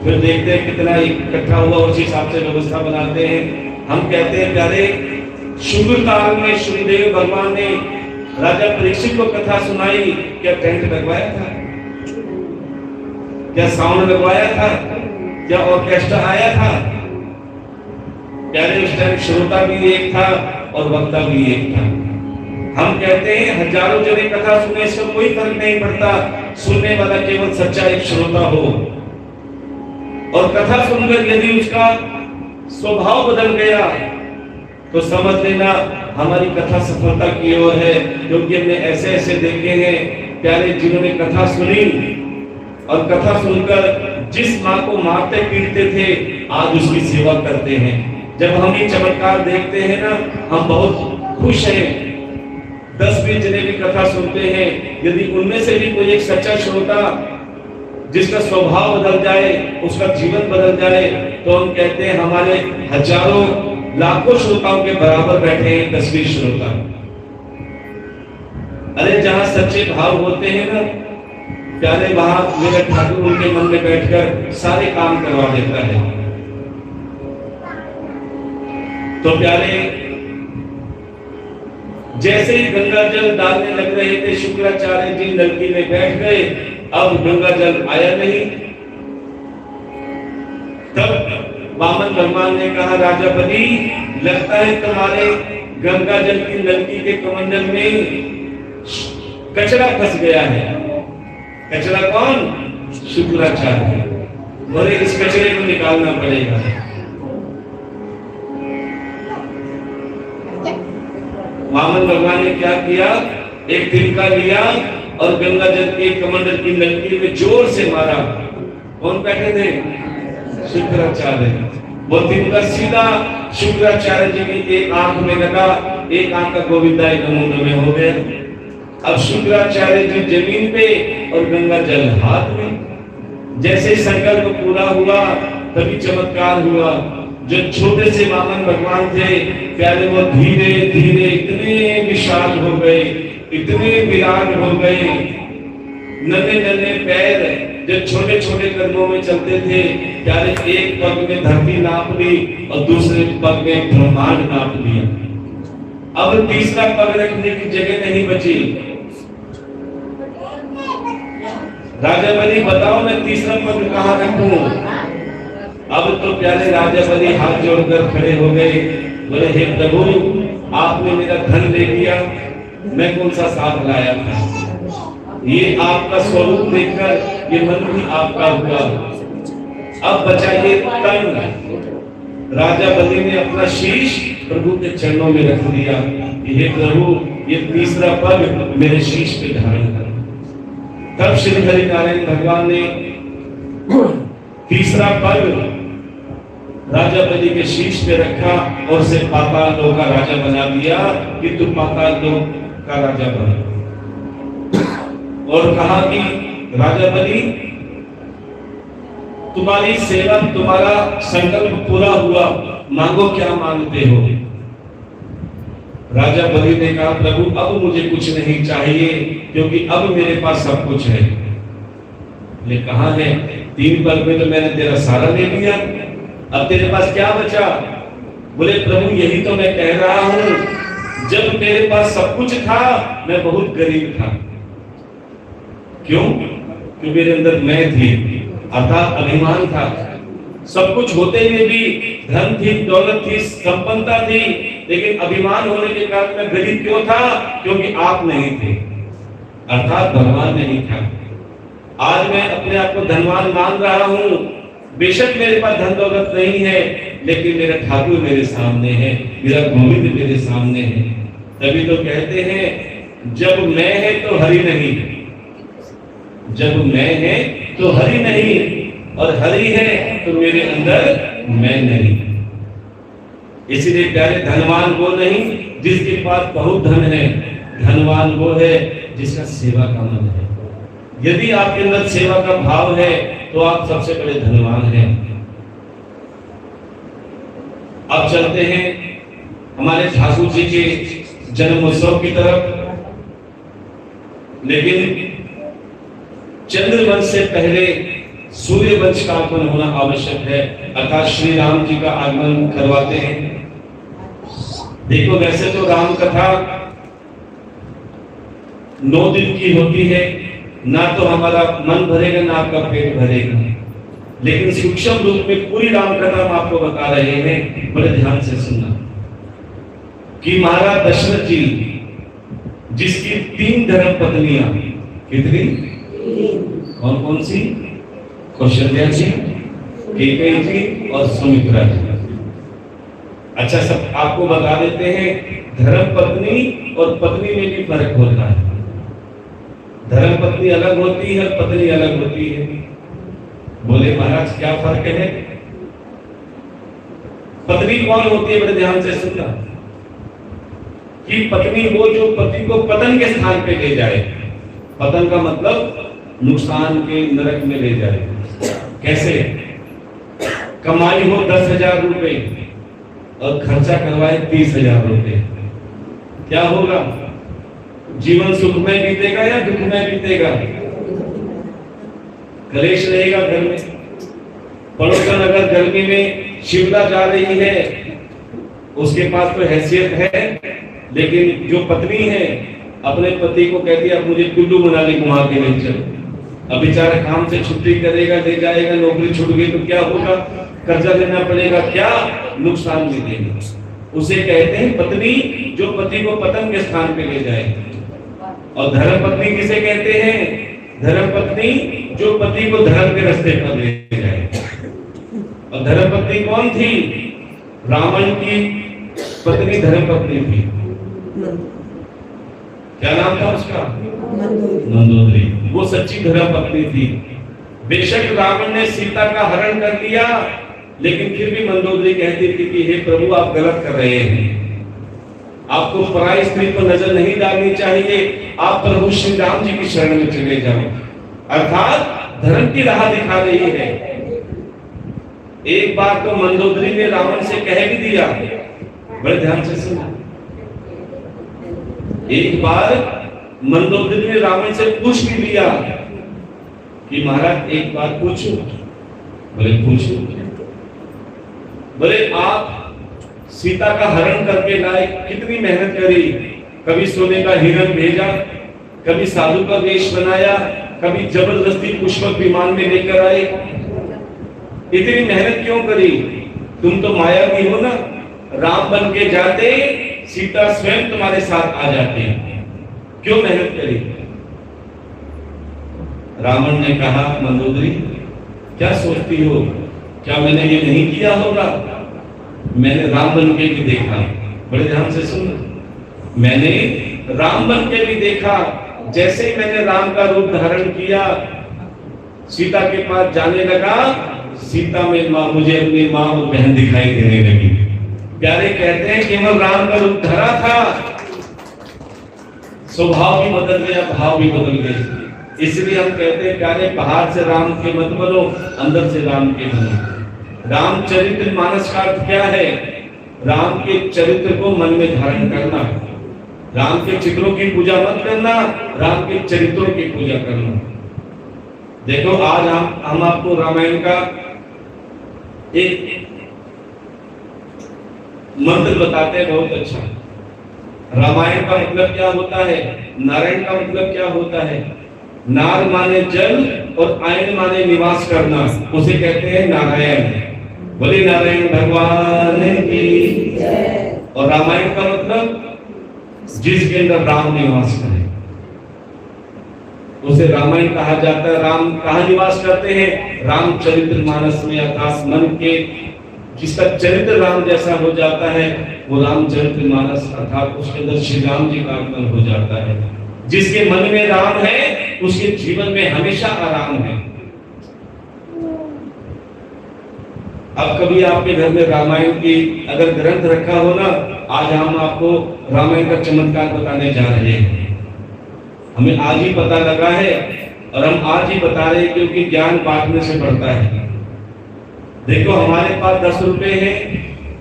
फिर देखते हैं कितना इकट्ठा हुआ, उस हिसाब से व्यवस्था बनाते हैं। हम कहते हैं प्यारे, शुभ काल में श्रीदेव भगवान ने राजा परीक्षित को कथा सुनाई, क्या टेंट लगवाया था, क्या साउंड लगवाया था, क्या ऑर्केस्ट्रा आया था? प्यारे, उस टाइम श्रोता भी एक था और वक्ता भी एक था। हम कहते हैं हजारों जने कथा सुने, इससे कोई फर्क नहीं पड़ता, सुनने वाला केवल सच्चा एक श्रोता हो। और कथा सुनकर यदि उसका स्वभाव बदल गया तो समझ लेना हमारी कथा सफलता की ओर है। क्योंकि हमने ऐसे ऐसे देखे हैं प्यारे, जिन्होंने कथा सुनी और कथा सुनकर जिस माँ को मारते पीटते थे, आज उसकी सेवा करते हैं। जब हम ये चमत्कार देखते हैं ना, हम बहुत खुश हैं। 10-20 जने भी कथा सुनते हैं, यदि उनमें से भी कोई एक सच्चा श्रोता जिसका स्वभाव बदल जाए, उसका जीवन बदल जाए, तो हम कहते हैं हमारे हजारों लाखों श्रोताओं के बराबर बैठे हैं 10-20 श्रोता। अरे जहां सच्चे भाव होते हैं ना प्यारे, वहां मेरा ठाकुर उनके मन में बैठकर सारे काम करवा देता है। तो प्यारे, जैसे ही गंगा जल डालने लग रहे थे, शुक्राचार्य जी नलकी में बैठ गए। अब गंगा जल आया नहीं। तब वामन भगवान ने कहा, राजा बलि, लगता है तुम्हारे गंगा जल की नलकी के कमंडल में कचरा फंस गया है। कचरा कौन? शुक्राचार्य। बोले इस कचरे को निकालना पड़ेगा। वामन भगवान ने क्या किया, एक तिनका लिया और गंगा जल के कमंडल की नलकी में जोर से मारा। कौन बैठे थे? शुक्राचार्य। वो तिनका सीधा शुक्राचार्य जी की एक आंख में लगा, एक आंख का गोविंदाई नमूने में हो गया। अब शुक्राचार्य जी जमीन पे और गंगा जल हाथ में। जैसे संकल्प पूरा हुआ तभी चमत्कार हुआ। जो छोटे से वामन भगवान थे प्यारे, वो धीरे धीरे इतने विशाल हो गए, इतने विराट हो गए। नन्हे नन्हे पैर जो छोटे छोटे कदमों में चलते थे प्यारे, एक पग में धरती नाप ली और दूसरे पग में ब्रह्मांड नाप लिया। अब तीसरा पग रखने की जगह नहीं बची। राजा बलि, बताओ मैं तीसरा पग कहाँ रखूं? अब तो प्यारे राजा बलि हाथ जोड़कर खड़े हो गए। बोले, हे प्रभु, आपने मेरा धन ले लिया, मैं कौन सा साथ लाया था? ये आपका स्वरूप देखकर ये मन भी आपका हुआ। अब बचाइए तन। राजा बलि ने अपना शीश प्रभु के चरणों में रख दिया। हे प्रभु, ये तीसरा पग मेरे शीश पे धारण कर। तब श्री हरि नारायण भगवान ने तीसरा पग राजा बलि के शीश पे रखा और उसे पाताल लोक का राजा बना दिया कि तू पाताल लोक का राजा बन। और कहा कि राजा बलि, तुम्हारी सेवा, तुम्हारा संकल्प पूरा हुआ, मांगो क्या मांगते हो? राजा बलि ने कहा, प्रभु अब मुझे कुछ नहीं चाहिए, क्योंकि अब मेरे पास सब कुछ है। बोले कहाँ है? 3 पल में तो मैंने तेरा सारा ले लिया, अब तेरे पास क्या बचा? बोले प्रभु यही तो मैं कह रहा हूं, जब मेरे पास सब कुछ था मैं बहुत गरीब था। क्यों? क्योंकि मेरे अंदर मैं थी, अर्थात अभिमान था। सब कुछ होते हुए भी, धन थी, दौलत थी, संपन्नता थी, लेकिन अभिमान होने के कारण मैं गरीब क्यों था? क्योंकि आप नहीं थे, अर्थात भगवान नहीं था। आज मैं अपने आप को धनवान मान रहा हूं, बेशक मेरे पास धन दौलत नहीं है, लेकिन मेरा ठाकुर मेरे सामने है, मेरा गोविंद मेरे सामने है। तभी तो कहते हैं जब मैं है तो हरि नहीं, जब मैं है तो हरि नहीं, और हरि है तो मेरे अंदर मैं नहीं। इसीलिए प्यारे धनवान वो नहीं जिसके पास बहुत धन है, धनवान वो है जिसका सेवा का मन है। यदि आपके अंदर सेवा का भाव है तो आप सबसे बड़े धनवान हैं। अब चलते हैं हमारे ठाकुर जी के जन्मोत्सव की तरफ। लेकिन चंद्रवंश से पहले सूर्य वंश का आगमन होना आवश्यक है, अर्थात श्री राम जी का आगमन करवाते हैं। देखो वैसे तो राम कथा 9 दिन की होती है, ना तो हमारा मन भरेगा ना आपका पेट भरेगा, लेकिन सूक्ष्म रूप में पूरी राम कथा हम आपको बता रहे हैं, बड़े ध्यान से सुनना। कि महाराज दशरथ जी जिसकी 3 धर्म पत्नियां, कितनी? कौन कौन सी? कौशल्या जी, कैकेयी जी और सुमित्रा जी। अच्छा, सब आपको बता देते हैं, धर्म पत्नी और पत्नी में भी फर्क होता है। धर्म पत्नी अलग होती है, पत्नी अलग होती है। बोले महाराज क्या फर्क है? पत्नी कौन होती है? बड़े ध्यान से सुनना। कि पत्नी वो जो पति को पतन के स्थान पे ले जाए। पतन का मतलब नुकसान के, नरक में ले जाए। कैसे? कमाई हो 10,000 रुपए और खर्चा करवाए 30,000 रुपए, क्या होगा? जीवन सुखमय बीतेगा या दुखमय बीतेगा? कलेश रहेगा घर में। पड़ोसन अगर गर्मी में शिमला जा रही है, उसके पास तो हैसियत है, लेकिन जो पत्नी है अपने पति को कहती है अब मुझे कुल्लू मनाली घुमा के ले चलो। अब बेचारा काम से छुट्टी करेगा, ले जाएगा, नौकरी छूट गई तो क्या होगा? कर्जा लेना पड़ेगा, क्या नुकसान मिलेगा। उसे कहते हैं पत्नी जो पति को पतन के स्थान पे ले जाए। और धर्म पत्नी किसे कहते हैं? धर्म पत्नी जो पति को धर्म के रास्ते पर ले जाए। और धर्म पत्नी कौन थी? रावण की पत्नी धर्म पत्नी थी। क्या नाम था उसका? मंदोदरी। वो सच्ची धर्म पत्नी थी। बेशक रावण ने सीता का हरण कर लिया, लेकिन फिर भी मंदोदरी कहती थी कि हे प्रभु आप गलत कर रहे हैं, आपको पराई स्त्री पर नजर नहीं डालनी चाहिए, आप प्रभु श्री राम जी की शरण में चले जाओ। अर्थात धर्म की राह दिखा रही है। एक बार तो मंदोदरी ने रावण से कह भी दिया, बड़े ध्यान से सुनो। एक बार मंदोदरी ने रावण से पूछ भी लिया कि महाराज एक बात पूछूं? बोले पूछो। बोले आप सीता का हरण करके लाए, कितनी मेहनत करी, कभी सोने का हिरण भेजा, कभी साधु का वेश बनाया, कभी जबरदस्ती पुष्पक विमान में लेकर आए, इतनी मेहनत क्यों करी? तुम तो मायावी हो ना, राम बन के जाते सीता स्वयं तुम्हारे साथ आ जाते, क्यों मेहनत करी? रावण ने कहा मंदोदरी क्या सोचती हो, क्या मैंने ये नहीं किया होगा? मैंने राम बन के भी देखा, बड़े ध्यान से सुन, मैंने राम बन के भी देखा। जैसे ही मैंने राम का रूप धारण किया, सीता के पास जाने लगा, सीता में मुझे अपनी माँ और बहन दिखाई देने लगी। प्यारे कहते हैं केवल राम का रूप धरा था, स्वभाव भी बदल गया, भाव भी बदल गए। इसलिए हम कहते हैं प्यारे बाहर से राम के मत बनो, अंदर से राम के बनो। राम चरित्र मानस का अर्थ क्या है? राम के चरित्र को मन में धारण करना। राम के चित्रों की पूजा मत करना, राम के चरित्रों की पूजा करना। देखो आज हम आपको रामायण का एक मंत्र बताते हैं, बहुत अच्छा। रामायण का मतलब क्या होता है, नारायण का मतलब क्या होता है। नार माने जल और आयन माने निवास करना, उसे कहते हैं नारायण। बोले नारायण भगवान की जय। और रामायण का मतलब जिसके अंदर राम निवास करे, उसे रामायण कहा जाता है। राम कहाँ निवास करते हैं, रामचरित्र मानस में, अर्थात मन के जिसका चरित्र राम जैसा हो जाता है वो रामचरित्र मानस, अर्थात उसके अंदर श्री राम जी का आगमन हो जाता है। जिसके मन में राम है उसके जीवन में हमेशा आराम है। अब कभी आपके घर में रामायण की अगर ग्रंथ रखा हो ना, आज हम आपको रामायण का चमत्कार बताने जा रहे हैं। हमें आज ही पता लगा है और हम आज ही बता रहे हैं, क्योंकि ज्ञान बांटने से बढ़ता है। देखो हमारे पास 10 रुपए हैं,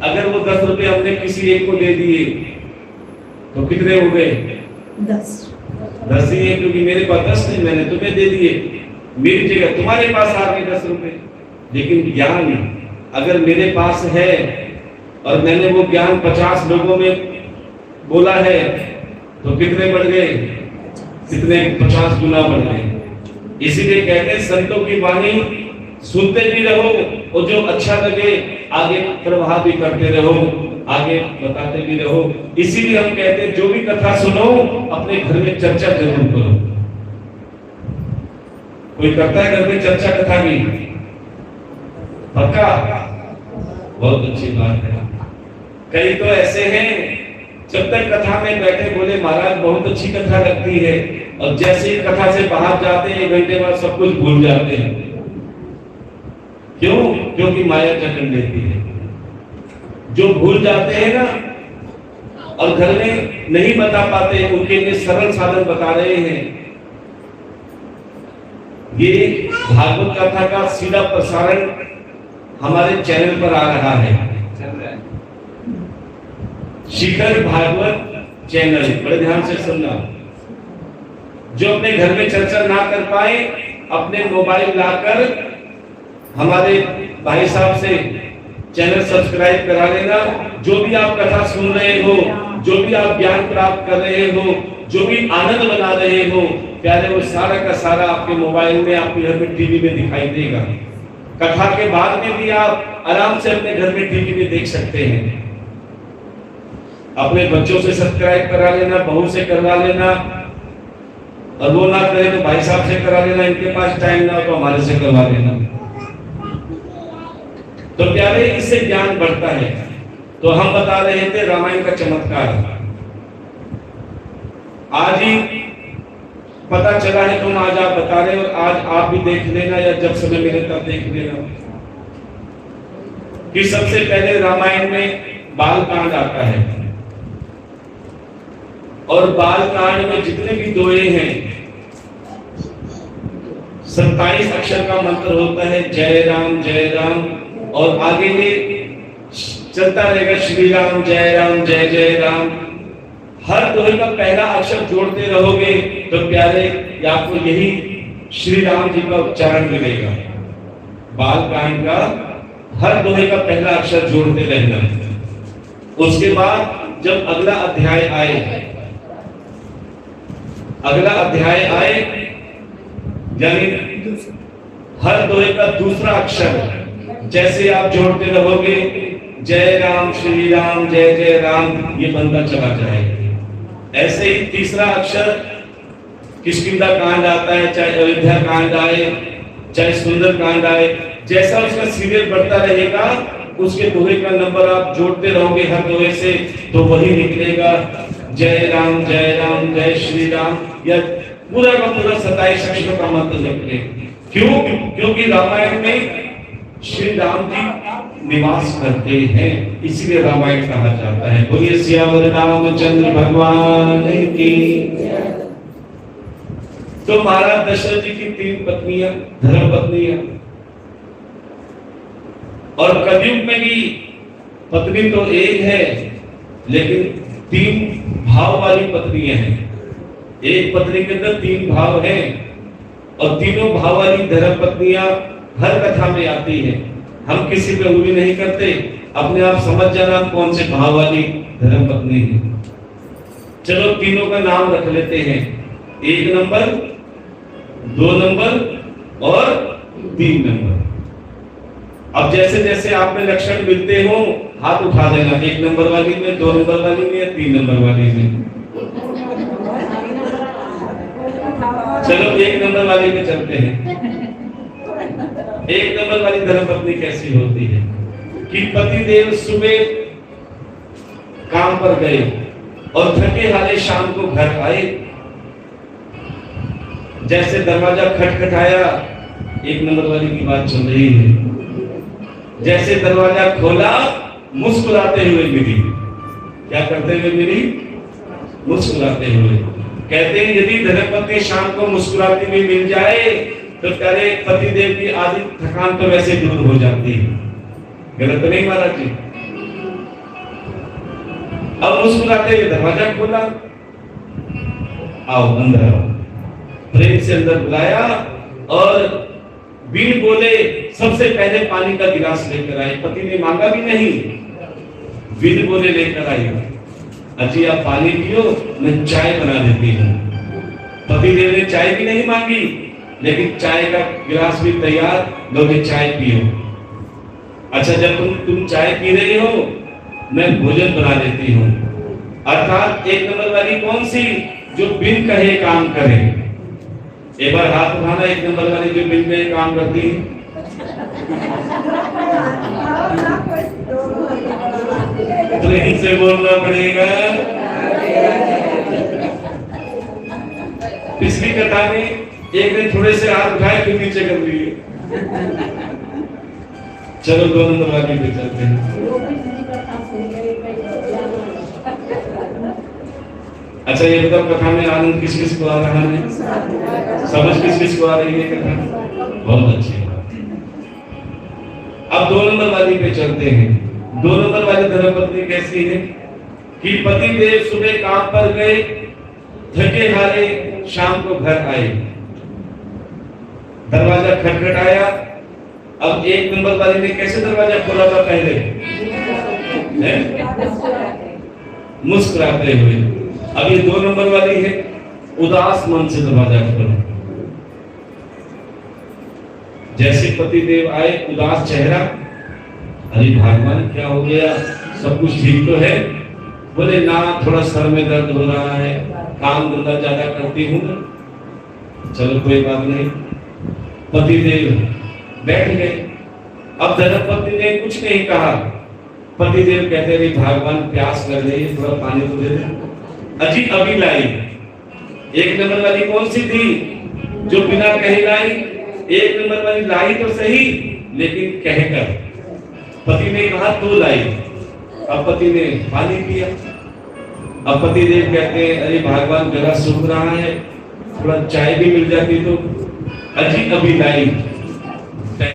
अगर वो 10 रुपए हमने किसी एक को दे दिए तो कितने हो गए, 10 ही है, क्योंकि मेरे पास 10 नहीं, मैंने तुम्हें दे दिए, मेरी जगह तुम्हारे पास आ गए 10 रुपए। लेकिन ज्ञान अगर मेरे पास है और मैंने वो ज्ञान 50 लोगों में बोला है तो कितने बढ़ गए, कितने 50 गुना बढ़ गए। इसीलिए कहते हैं संतों की वाणी सुनते भी रहो और जो अच्छा लगे आगे प्रवाह भी करते रहो, आगे बताते भी रहो। इसीलिए हम कहते हैं जो भी कथा सुनो अपने घर में चर्चा जरूर करो। कोई करता है घर में चर्चा कथा की, पक्का, बहुत अच्छी बात है। कई तो ऐसे हैं जब तक कथा में बैठे बोले महाराज बहुत अच्छी कथा लगती है, और जैसे ही कथा से बाहर जाते हैं 1 घंटे बाद सब कुछ भूल जाते हैं। क्यों? क्योंकि माया जकड़ लेती है। जो भूल जाते हैं ना और घर में नहीं बता पाते, उनके लिए सरल साधन बता रहे हैं। ये भागवत कथा का सीधा प्रसारण हमारे चैनल पर आ रहा है, शिखर भागवत चैनल, बड़े ध्यान से सुनना। जो अपने घर में चर्चा ना कर पाए अपने मोबाइल लाकर हमारे भाई साहब से चैनल सब्सक्राइब करा लेना। जो भी आप कथा सुन रहे हो, जो भी आप ज्ञान प्राप्त कर रहे हो, जो भी आनंद बना रहे हो प्यारे, वो सारा का सारा आपके मोबाइल में, आपके घर में टीवी में दिखाई देगा। कथा के बाद में भी आप आराम से अपने घर में टीवी में देख सकते हैं। अपने बच्चों से सब्सक्राइब करा लेना, बहू से करवा लेना, और वो ना करे तो भाई साहब से करा लेना, इनके पास टाइम ना हो तो हमारे से करवा लेना। तो प्यारे इससे ज्ञान बढ़ता है। तो हम बता रहे थे रामायण का चमत्कार, आज ही पता चला है, तुम आज आप बता रहे हो, आज आप भी देख लेना या जब समय मिले तब देख लेना कि सबसे पहले रामायण में बाल कांड आता है, और बाल कांड में जितने भी दोहे हैं 27 अक्षर का मंत्र होता है, जय राम, और आगे ये चलता रहेगा श्री राम जय जय राम। हर दोहे का पहला अक्षर जोड़ते रहोगे तो प्यारे आपको यही श्री राम जी का उच्चारण मिलेगा। बाल कांड का हर दोहे का पहला अक्षर जोड़ते रहना। उसके बाद जब अगला अध्याय आए यानी हर दोहे का दूसरा अक्षर जैसे आप जोड़ते रहोगे, जय राम श्री राम जय जय राम, ये बनता चला जाएगा। ऐसे ही तीसरा अक्षर किष्किंधा कांड आता है, चाहे अयोध्या कांड आए, चाहे सुंदर कांड आए, जैसा उसका सीरियल बढ़ता रहेगा उसके दोहे का नंबर आप जोड़ते रहोगे हर दोहे से, तो वही निकलेगा जय राम जय श्री राम, या पूरा का पूरा 27 अक्षरों का मंत्र निकले। क्यों? क्योंकि रामायण में श्री राम जी निवास करते हैं, इसीलिए रामायण कहा जाता है। बोलिए सियावर रामचंद्र भगवान की। तो महाराज दशरथ जी की 3 पत्नियां, धर्म पत्नियां, और कलयुग में भी पत्नी तो एक है लेकिन 3 भाव वाली पत्नियां हैं। एक पत्नी के अंदर 3 भाव हैं। और तीनों भाव वाली धर्म पत्नियां हर कथा में आती है। हम किसी पे उंगली नहीं करते, अपने आप समझ जाना कौन से भाव वाली धर्म पत्नी है। चलो तीनों का नाम रख लेते हैं, 1 नंबर, 2 नंबर और 3 नंबर। अब जैसे जैसे आप में लक्षण मिलते हो हाथ उठा देना, 1 नंबर वाली में, 2 नंबर वाली में या 3 नंबर वाली में। चलो 1 नंबर वाली में चलते हैं। 1 नंबर वाली धर्मपत्नी कैसी होती है कि पतिदेव सुबह काम पर गए और थके हारे शाम को घर आए। जैसे दरवाजा खटखटाया, 1 नंबर वाली की बात चल रही है। जैसे दरवाजा खोला, मुस्कुराते हुए मिली। क्या करते हुए मिली? मुस्कुराते हुए। कहते हैं यदि धर्मपत्नी शाम को मुस्कुराती हुई मिल जाए तो करे पतिदेव की आधी थकान तो वैसे दूर हो जाती है। गलत तो नहीं महाराज जी? अब मुस्कुराते हुए दरवाजा खोला, आओ अंदर आओ, प्रेम से अंदर बुलाया और बिन बोले सबसे पहले पानी का गिलास लेकर आए। पति ने मांगा भी नहीं, बिन बोले लेकर आई। अजी आप पानी पियो, मैं चाय बना देती हूँ। पति देव ने चाय भी नहीं मांगी, लेकिन चाय का गिलास भी तैयार, लो चाय पियो। अच्छा जब तुम चाय पी रही हो, मैं भोजन बना देती हूँ। अर्थात 1 नंबर वाली कौन सी? जो बिन कहे काम करे। एक बार हाथ उठाना, 1 नंबर वाली जो बिन कहे काम करती है। ट्रेन से बोलना पड़ेगा। पिछली कथा में एक दिन थोड़े से हाथ उठाए फिर नीचे कर लिए। चलो 2 नंबर वाली पे चलते हैं। अच्छा ये बताओ कथा में आनंद किस किस को आ रहा है? समझ किस किस को आ रही है कथा? बहुत अच्छी बात। अब 2 नंबर वाली पे चलते हैं। 2 नंबर वाली धर्मपत्नी कैसी है कि पति देव सुबह काम पर गए, थके हारे शाम को घर आए। दरवाजा खटखटाया। अब 1 नंबर वाली ने कैसे दरवाजा खोला था पहले? मुस्कुराते हुए। अब ये 2 नंबर वाली है, उदास मन से दरवाजा खोला। जैसे पति देव आए, उदास चेहरा। अरे भगवान क्या हो गया, सब कुछ ठीक तो है? बोले ना, थोड़ा सर में दर्द हो रहा है, काम धंधा ज्यादा करती हूँ। चलो कोई बात नहीं। पति देव बैठ गए। अब धर्मपत्नी ने कुछ नहीं कहा। पति देव कहते रहे भगवान प्यास लग रही है, थोड़ा पानी तो दे दे। अजी अभी लाई। 1 नंबर वाली कौन सी थी जो बिना कहे लाई? 1 नंबर वाली लाई तो सही, लेकिन कहकर। पति ने कहा तो लाई। अब पति ने पानी पिया। अब पति देव कहते हैं अरे भगवान गला सूख रहा है, थोड़ा चाय भी मिल जाती तो। अजी अभी लाई।